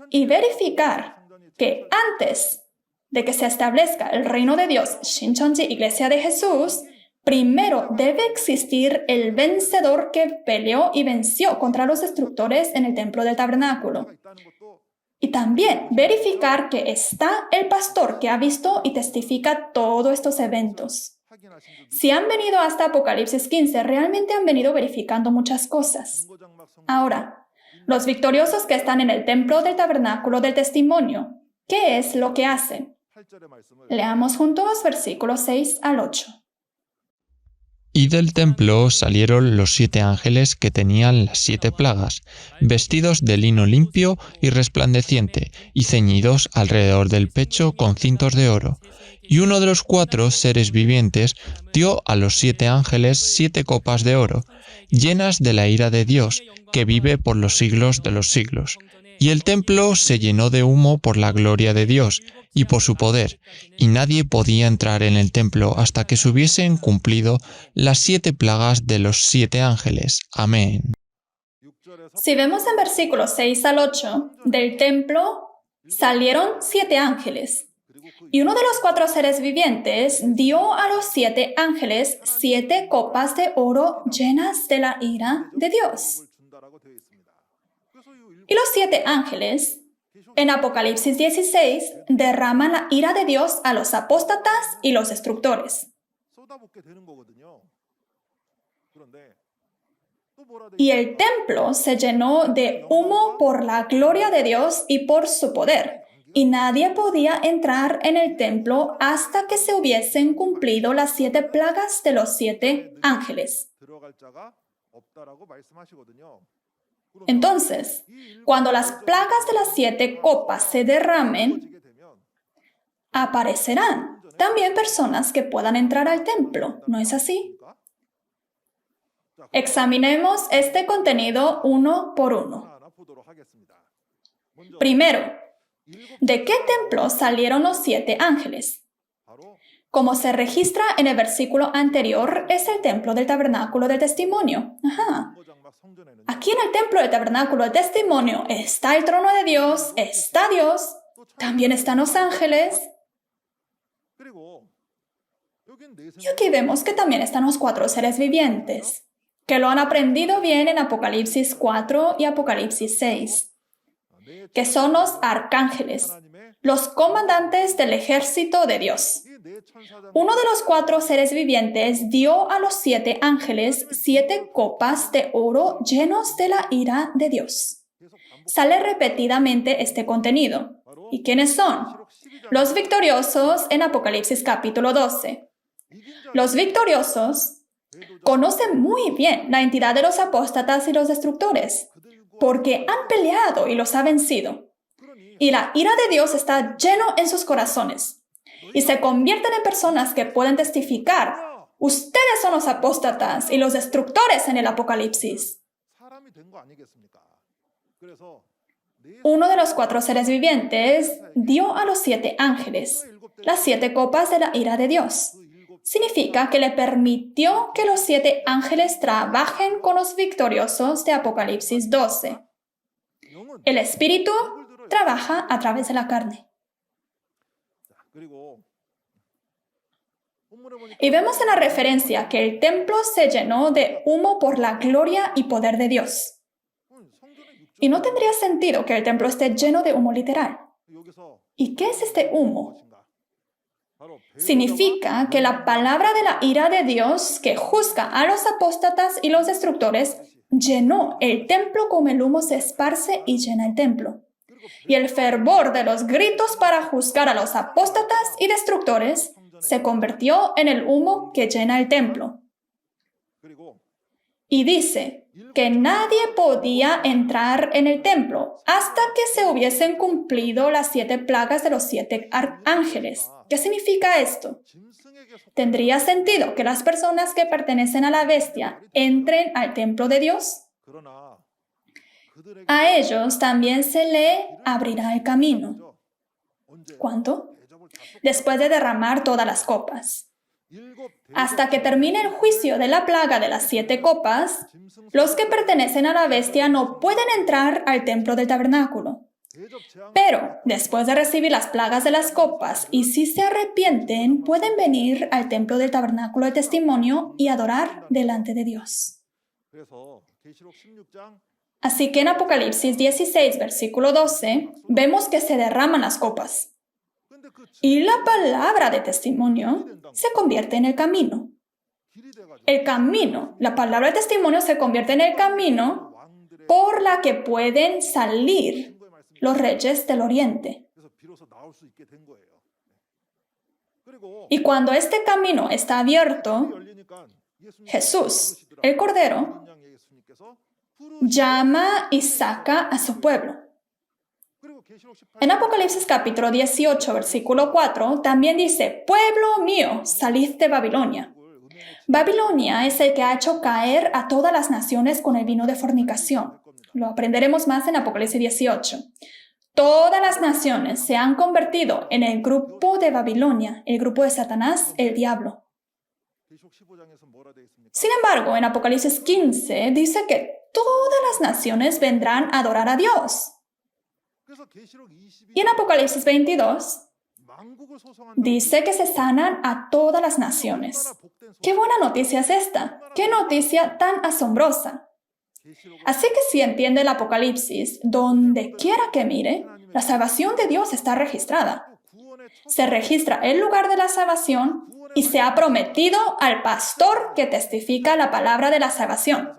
Y verificar que antes de que se establezca el reino de Dios, Shincheonji, Iglesia de Jesús, primero debe existir el vencedor que peleó y venció contra los destructores en el templo del tabernáculo. Y también verificar que está el pastor que ha visto y testifica todos estos eventos. Si han venido hasta Apocalipsis 15, realmente han venido verificando muchas cosas. Ahora, los victoriosos que están en el templo del tabernáculo del testimonio, ¿qué es lo que hacen? Leamos juntos versículos 6 al 8. Y del templo salieron los 7 ángeles que tenían las 7 plagas, vestidos de lino limpio y resplandeciente, y ceñidos alrededor del pecho con cintos de oro. Y uno de los 4 seres vivientes dio a los 7 ángeles 7 copas de oro, llenas de la ira de Dios, que vive por los siglos de los siglos. Y el templo se llenó de humo por la gloria de Dios y por su poder, y nadie podía entrar en el templo hasta que se hubiesen cumplido las 7 plagas de los 7 ángeles. Amén. Si vemos en versículos 6 al 8, del templo salieron 7 ángeles. Y uno de los 4 seres vivientes dio a los 7 ángeles 7 copas de oro llenas de la ira de Dios. Y los 7 ángeles, en Apocalipsis 16, derraman la ira de Dios a los apóstatas y los destructores. Y el templo se llenó de humo por la gloria de Dios y por su poder. Y nadie podía entrar en el templo hasta que se hubiesen cumplido las 7 plagas de los 7 ángeles. Entonces, cuando las plagas de las 7 copas se derramen, aparecerán también personas que puedan entrar al templo. ¿No es así? Examinemos este contenido uno por uno. Primero, ¿de qué templo salieron los 7 ángeles? Como se registra en el versículo anterior, es el templo del tabernáculo del testimonio. Aquí en el templo del tabernáculo del testimonio está el trono de Dios, está Dios, también están los ángeles. Y aquí vemos que también están los 4 seres vivientes, que lo han aprendido bien en Apocalipsis 4 y Apocalipsis 6, que son los arcángeles, los comandantes del ejército de Dios. Uno de los 4 seres vivientes dio a los 7 ángeles 7 copas de oro llenos de la ira de Dios. Sale repetidamente este contenido. ¿Y quiénes son? Los victoriosos en Apocalipsis capítulo 12. Los victoriosos conocen muy bien la entidad de los apóstatas y los destructores, porque han peleado y los ha vencido. Y la ira de Dios está lleno en sus corazones. Y se convierten en personas que pueden testificar: ustedes son los apóstatas y los destructores en el Apocalipsis. Uno de los 4 seres vivientes dio a los 7 ángeles las 7 copas de la ira de Dios. Significa que le permitió que los 7 ángeles trabajen con los victoriosos de Apocalipsis 12. El Espíritu trabaja a través de la carne. Y vemos en la referencia que el templo se llenó de humo por la gloria y poder de Dios. Y no tendría sentido que el templo esté lleno de humo literal. ¿Y qué es este humo? Significa que la palabra de la ira de Dios, que juzga a los apóstatas y los destructores, llenó el templo como el humo se esparce y llena el templo. Y el fervor de los gritos para juzgar a los apóstatas y destructores se convirtió en el humo que llena el templo. Y dice que nadie podía entrar en el templo hasta que se hubiesen cumplido las 7 plagas de los 7 ángeles. ¿Qué significa esto? ¿Tendría sentido que las personas que pertenecen a la bestia entren al templo de Dios? A ellos también se le abrirá el camino. ¿Cuánto? Después de derramar todas las copas. Hasta que termine el juicio de la plaga de las 7 copas, los que pertenecen a la bestia no pueden entrar al templo del tabernáculo. Pero, después de recibir las plagas de las copas, y si se arrepienten, pueden venir al templo del tabernáculo de testimonio y adorar delante de Dios. Así que en Apocalipsis 16, versículo 12, vemos que se derraman las copas. Y la palabra de testimonio se convierte en el camino. El camino, la palabra de testimonio se convierte en el camino por la que pueden salir los reyes del oriente. Y cuando este camino está abierto, Jesús, el Cordero, llama y saca a su pueblo. En Apocalipsis capítulo 18, versículo 4, también dice: pueblo mío, salid de Babilonia. Babilonia es el que ha hecho caer a todas las naciones con el vino de fornicación. Lo aprenderemos más en Apocalipsis 18. Todas las naciones se han convertido en el grupo de Babilonia, el grupo de Satanás, el diablo. Sin embargo, en Apocalipsis 15 dice que todas las naciones vendrán a adorar a Dios. Y en Apocalipsis 22 dice que se sanan a todas las naciones. ¡Qué buena noticia es esta! ¡Qué noticia tan asombrosa! Así que si entiende el Apocalipsis, donde quiera que mire, la salvación de Dios está registrada. Se registra el lugar de la salvación, y se ha prometido al pastor que testifica la palabra de la salvación.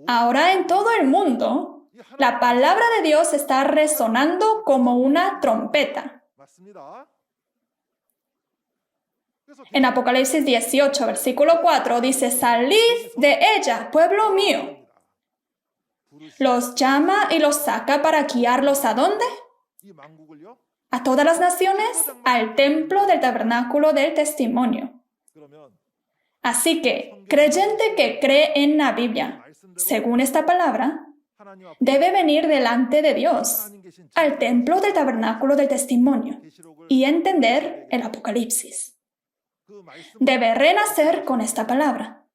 Ahora en todo el mundo, la palabra de Dios está resonando como una trompeta. En Apocalipsis 18, versículo 4, dice, salid de ella, pueblo mío. Los llama y los saca para guiarlos ¿a dónde? A todas las naciones, al templo del tabernáculo del testimonio. Así que, creyente que cree en la Biblia, según esta palabra, debe venir delante de Dios, al templo del tabernáculo del testimonio, y entender el Apocalipsis. Debe renacer con esta palabra.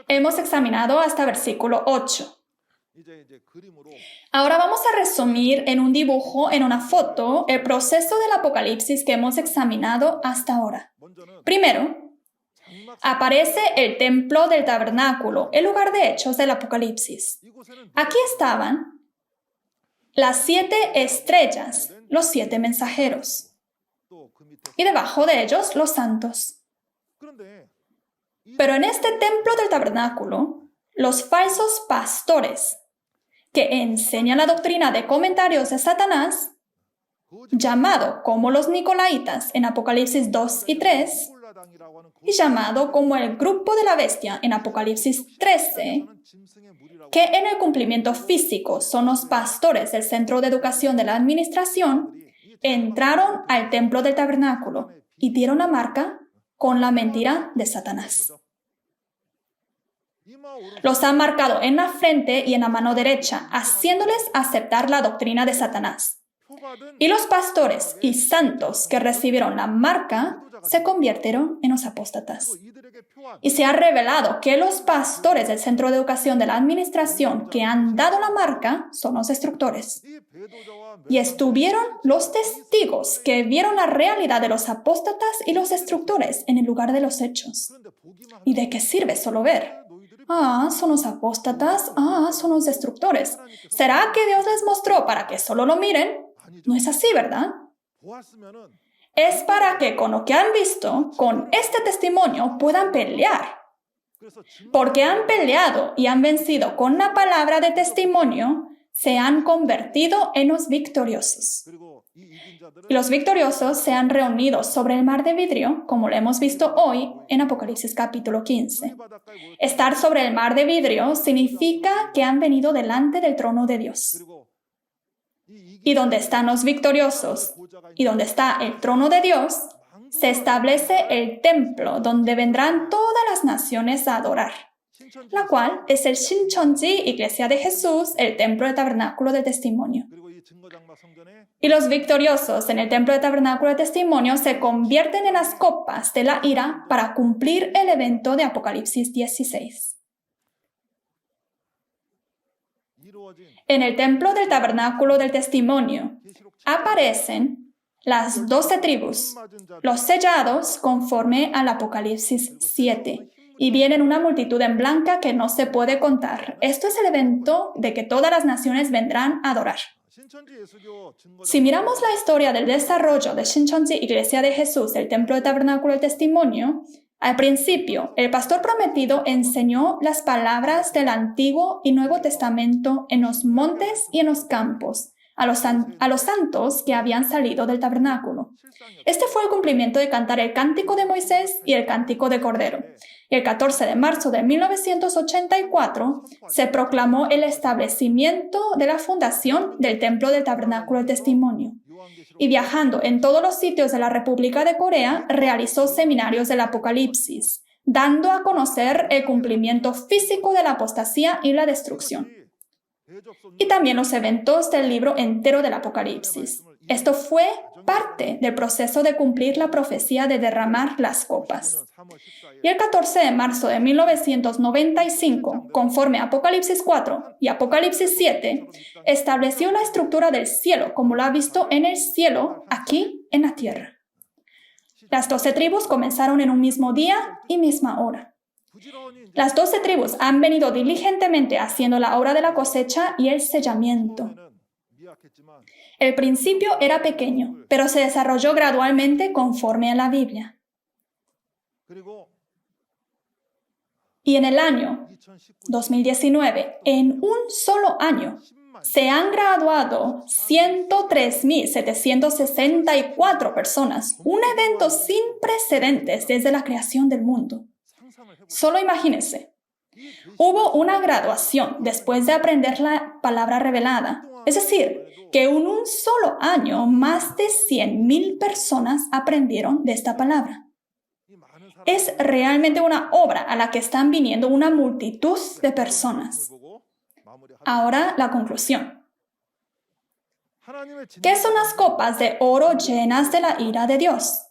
Hemos examinado hasta versículo 8. Ahora vamos a resumir en un dibujo, en una foto, el proceso del Apocalipsis que hemos examinado hasta ahora. Primero, aparece el templo del tabernáculo, el lugar de hechos del Apocalipsis. Aquí estaban las 7 estrellas, los 7 mensajeros, y debajo de ellos los santos. Pero en este templo del tabernáculo, los falsos pastores que enseñan la doctrina de comentarios de Satanás, llamado como los Nicolaitas en Apocalipsis 2 y 3, y llamado como el grupo de la bestia en Apocalipsis 13, que en el cumplimiento físico son los pastores del Centro de Educación de la Administración, entraron al templo del tabernáculo y dieron la marca con la mentira de Satanás. Los han marcado en la frente y en la mano derecha, haciéndoles aceptar la doctrina de Satanás. Y los pastores y santos que recibieron la marca se convirtieron en los apóstatas. Y se ha revelado que los pastores del Centro de Educación de la Administración que han dado la marca son los destructores. Y estuvieron los testigos que vieron la realidad de los apóstatas y los destructores en el lugar de los hechos. ¿Y de qué sirve solo ver? Son los apóstatas, son los destructores. ¿Será que Dios les mostró para que solo lo miren? No es así, ¿verdad? Es para que con lo que han visto, con este testimonio, puedan pelear. Porque han peleado y han vencido con la palabra de testimonio, se han convertido en los victoriosos. Y los victoriosos se han reunido sobre el mar de vidrio, como lo hemos visto hoy en Apocalipsis capítulo 15. Estar sobre el mar de vidrio significa que han venido delante del trono de Dios. Y donde están los victoriosos y donde está el trono de Dios, se establece el templo donde vendrán todas las naciones a adorar, la cual es el Shincheonji, Iglesia de Jesús, el templo del tabernáculo de testimonio. Y los victoriosos en el templo del tabernáculo de testimonio se convierten en las copas de la ira para cumplir el evento de Apocalipsis 16. En el templo del tabernáculo del testimonio aparecen las 12 tribus, los sellados conforme al Apocalipsis 7, y vienen una multitud en blanca que no se puede contar. Esto es el evento de que todas las naciones vendrán a adorar. Si miramos la historia del desarrollo de Shincheonji, Iglesia de Jesús, el templo del tabernáculo del testimonio, al principio, el pastor prometido enseñó las palabras del Antiguo y Nuevo Testamento en los montes y en los campos, a los santos que habían salido del tabernáculo. Este fue el cumplimiento de cantar el cántico de Moisés y el cántico de Cordero. Y el 14 de marzo de 1984 se proclamó el establecimiento de la fundación del Templo del Tabernáculo del Testimonio. Y viajando en todos los sitios de la República de Corea, realizó seminarios del Apocalipsis, dando a conocer el cumplimiento físico de la apostasía y la destrucción. Y también los eventos del libro entero del Apocalipsis. Esto fue parte del proceso de cumplir la profecía de derramar las copas. Y el 14 de marzo de 1995, conforme a Apocalipsis 4 y Apocalipsis 7, estableció la estructura del cielo como lo ha visto en el cielo, aquí en la tierra. Las 12 tribus comenzaron en un mismo día y misma hora. Las 12 tribus han venido diligentemente haciendo la obra de la cosecha y el sellamiento. El principio era pequeño, pero se desarrolló gradualmente conforme a la Biblia. Y en el año 2019, en un solo año, se han graduado 103.764 personas, un evento sin precedentes desde la creación del mundo. Solo imagínense. Hubo una graduación después de aprender la palabra revelada. Es decir, que en un solo año más de 100.000 personas aprendieron de esta palabra. Es realmente una obra a la que están viniendo una multitud de personas. Ahora la conclusión. ¿Qué son las copas de oro llenas de la ira de Dios?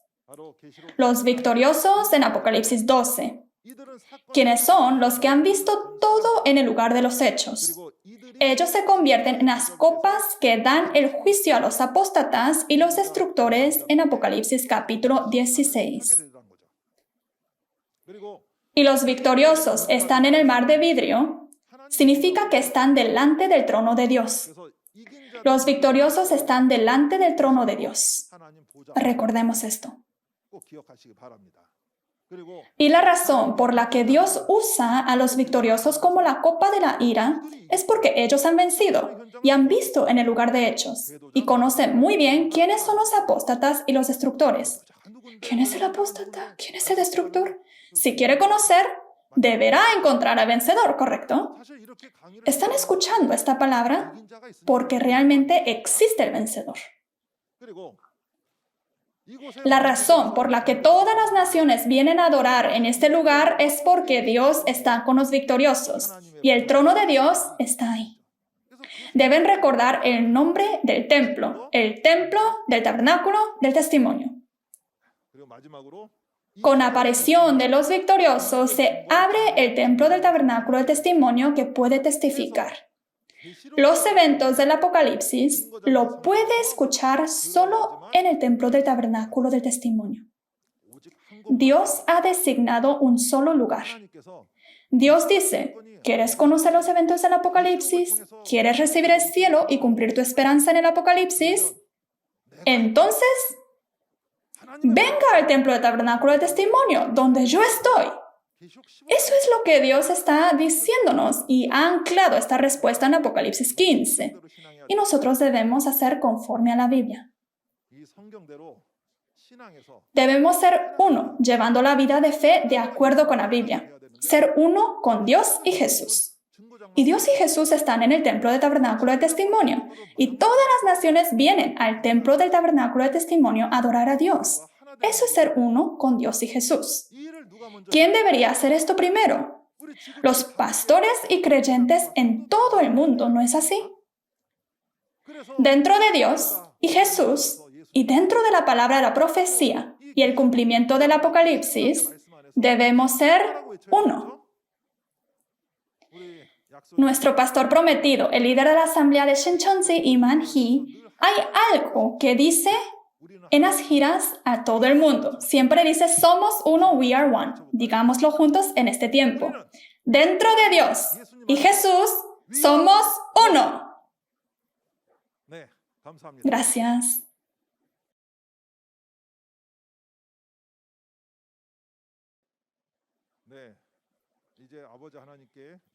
Los victoriosos en Apocalipsis 12. ¿Quiénes son los que han visto todo en el lugar de los hechos? Ellos se convierten en las copas que dan el juicio a los apóstatas y los destructores en Apocalipsis capítulo 16. Y los victoriosos están en el mar de vidrio, significa que están delante del trono de Dios. Los victoriosos están delante del trono de Dios. Recordemos esto. Y la razón por la que Dios usa a los victoriosos como la copa de la ira es porque ellos han vencido y han visto en el lugar de hechos y conocen muy bien quiénes son los apóstatas y los destructores. ¿Quién es el apóstata? ¿Quién es el destructor? Si quiere conocer, deberá encontrar al vencedor, ¿correcto? ¿Están escuchando esta palabra? Porque realmente existe el vencedor. La razón por la que todas las naciones vienen a adorar en este lugar es porque Dios está con los victoriosos y el trono de Dios está ahí. Deben recordar el nombre del templo, el templo del tabernáculo del testimonio. Con la aparición de los victoriosos se abre el templo del tabernáculo del testimonio que puede testificar. Los eventos del Apocalipsis lo puede escuchar solo en el templo del tabernáculo del testimonio. Dios ha designado un solo lugar. Dios dice, ¿quieres conocer los eventos del Apocalipsis? ¿Quieres recibir el cielo y cumplir tu esperanza en el Apocalipsis? Entonces, venga al templo del tabernáculo del testimonio, donde yo estoy. Eso es lo que Dios está diciéndonos y ha anclado esta respuesta en Apocalipsis 15. Y nosotros debemos hacer conforme a la Biblia. Debemos ser uno, llevando la vida de fe de acuerdo con la Biblia. Ser uno con Dios y Jesús. Y Dios y Jesús están en el templo del tabernáculo del testimonio. Y todas las naciones vienen al templo del tabernáculo del testimonio a adorar a Dios. Eso es ser uno con Dios y Jesús. ¿Quién debería hacer esto primero? Los pastores y creyentes en todo el mundo, ¿no es así? Dentro de Dios y Jesús, y dentro de la palabra de la profecía y el cumplimiento del Apocalipsis, debemos ser uno. Nuestro pastor prometido, el líder de la asamblea de Shincheonji, Iman Hee, hay algo que dice en las giras a todo el mundo. Siempre dice, somos uno, we are one. Digámoslo juntos en este tiempo. Dentro de Dios y Jesús, somos uno. Gracias.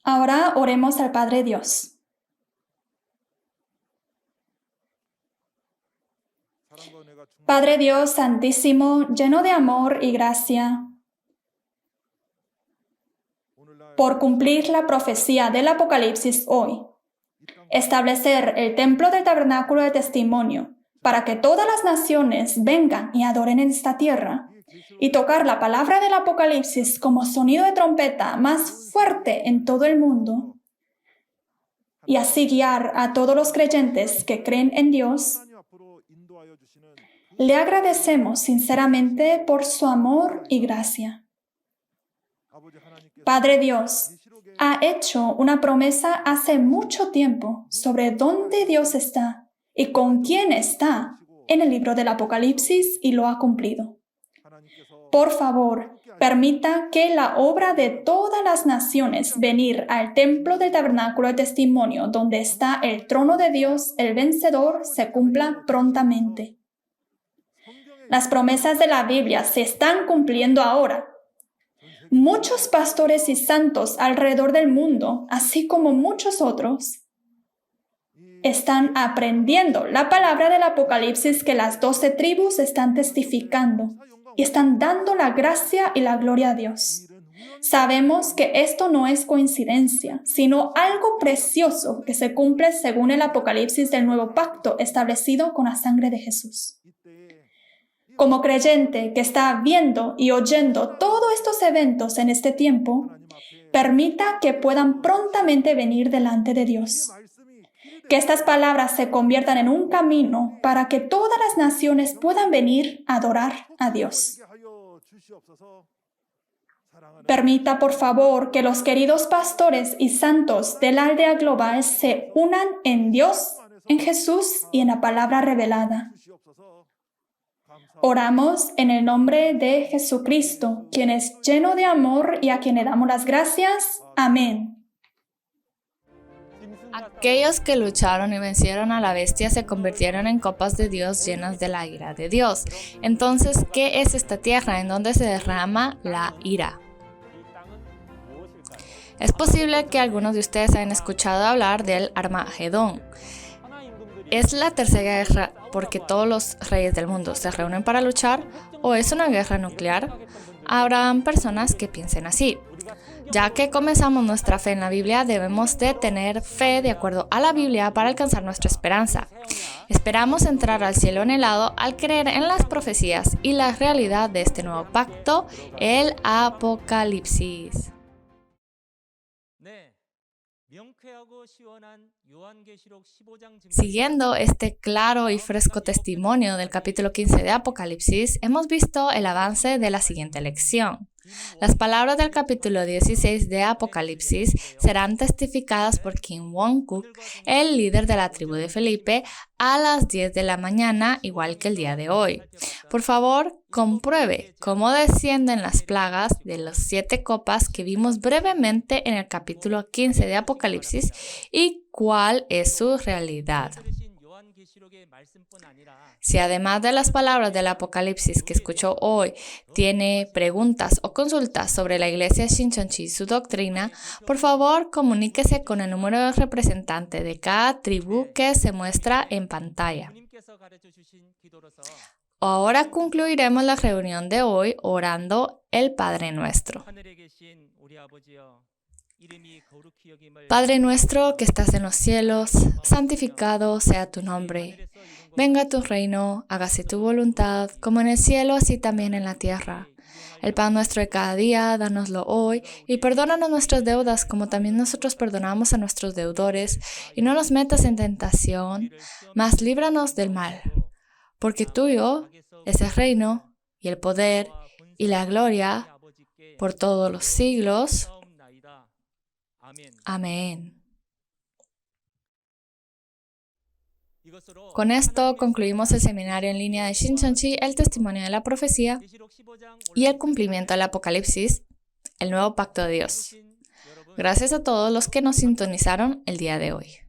Ahora oremos al Padre Dios. Padre Dios Santísimo, lleno de amor y gracia, por cumplir la profecía del Apocalipsis hoy, establecer el templo del tabernáculo de testimonio para que todas las naciones vengan y adoren en esta tierra, y tocar la palabra del Apocalipsis como sonido de trompeta más fuerte en todo el mundo, y así guiar a todos los creyentes que creen en Dios. Le agradecemos sinceramente por su amor y gracia. Padre Dios, ha hecho una promesa hace mucho tiempo sobre dónde Dios está y con quién está en el libro del Apocalipsis y lo ha cumplido. Por favor, permita que la obra de todas las naciones venir al templo del tabernáculo de testimonio, donde está el trono de Dios, el vencedor, se cumpla prontamente. Las promesas de la Biblia se están cumpliendo ahora. Muchos pastores y santos alrededor del mundo, así como muchos otros, están aprendiendo la palabra del Apocalipsis que las 12 tribus están testificando y están dando la gracia y la gloria a Dios. Sabemos que esto no es coincidencia, sino algo precioso que se cumple según el Apocalipsis del nuevo pacto establecido con la sangre de Jesús. Como creyente que está viendo y oyendo todos estos eventos en este tiempo, permita que puedan prontamente venir delante de Dios. Que estas palabras se conviertan en un camino para que todas las naciones puedan venir a adorar a Dios. Permita, por favor, que los queridos pastores y santos de la aldea global se unan en Dios, en Jesús y en la palabra revelada. Oramos en el nombre de Jesucristo, quien es lleno de amor y a quien le damos las gracias. Amén. Aquellos que lucharon y vencieron a la bestia se convirtieron en copas de Dios llenas de la ira de Dios. Entonces, ¿qué es esta tierra en donde se derrama la ira? Es posible que algunos de ustedes hayan escuchado hablar del Armagedón. ¿Es la tercera guerra porque todos los reyes del mundo se reúnen para luchar o es una guerra nuclear? Habrán personas que piensen así. Ya que comenzamos nuestra fe en la Biblia, debemos de tener fe de acuerdo a la Biblia para alcanzar nuestra esperanza. Esperamos entrar al cielo anhelado al creer en las profecías y la realidad de este nuevo pacto, el Apocalipsis. Siguiendo este claro y fresco testimonio del capítulo 15 de Apocalipsis, hemos visto el avance de la siguiente lección. Las palabras del capítulo 16 de Apocalipsis serán testificadas por Kim Won-Kook, el líder de la tribu de Felipe, a las 10 de la mañana, igual que el día de hoy. Por favor, compruebe cómo descienden las plagas de las 7 copas que vimos brevemente en el capítulo 15 de Apocalipsis y cuál es su realidad. Si además de las palabras del Apocalipsis que escuchó hoy, tiene preguntas o consultas sobre la iglesia Shincheonji y su doctrina, por favor comuníquese con el número de representante de cada tribu que se muestra en pantalla. Ahora concluiremos la reunión de hoy orando el Padre Nuestro. Padre nuestro que estás en los cielos, santificado sea tu nombre. Venga tu reino, hágase tu voluntad, como en el cielo, así también en la tierra. El pan nuestro de cada día, dánoslo hoy, y perdónanos nuestras deudas, como también nosotros perdonamos a nuestros deudores, y no nos metas en tentación, mas líbranos del mal. Porque tuyo es el reino, y el poder, y la gloria, por todos los siglos. Amén. Con esto concluimos el seminario en línea de Shincheonji, el testimonio de la profecía y el cumplimiento del Apocalipsis, el nuevo pacto de Dios. Gracias a todos los que nos sintonizaron el día de hoy.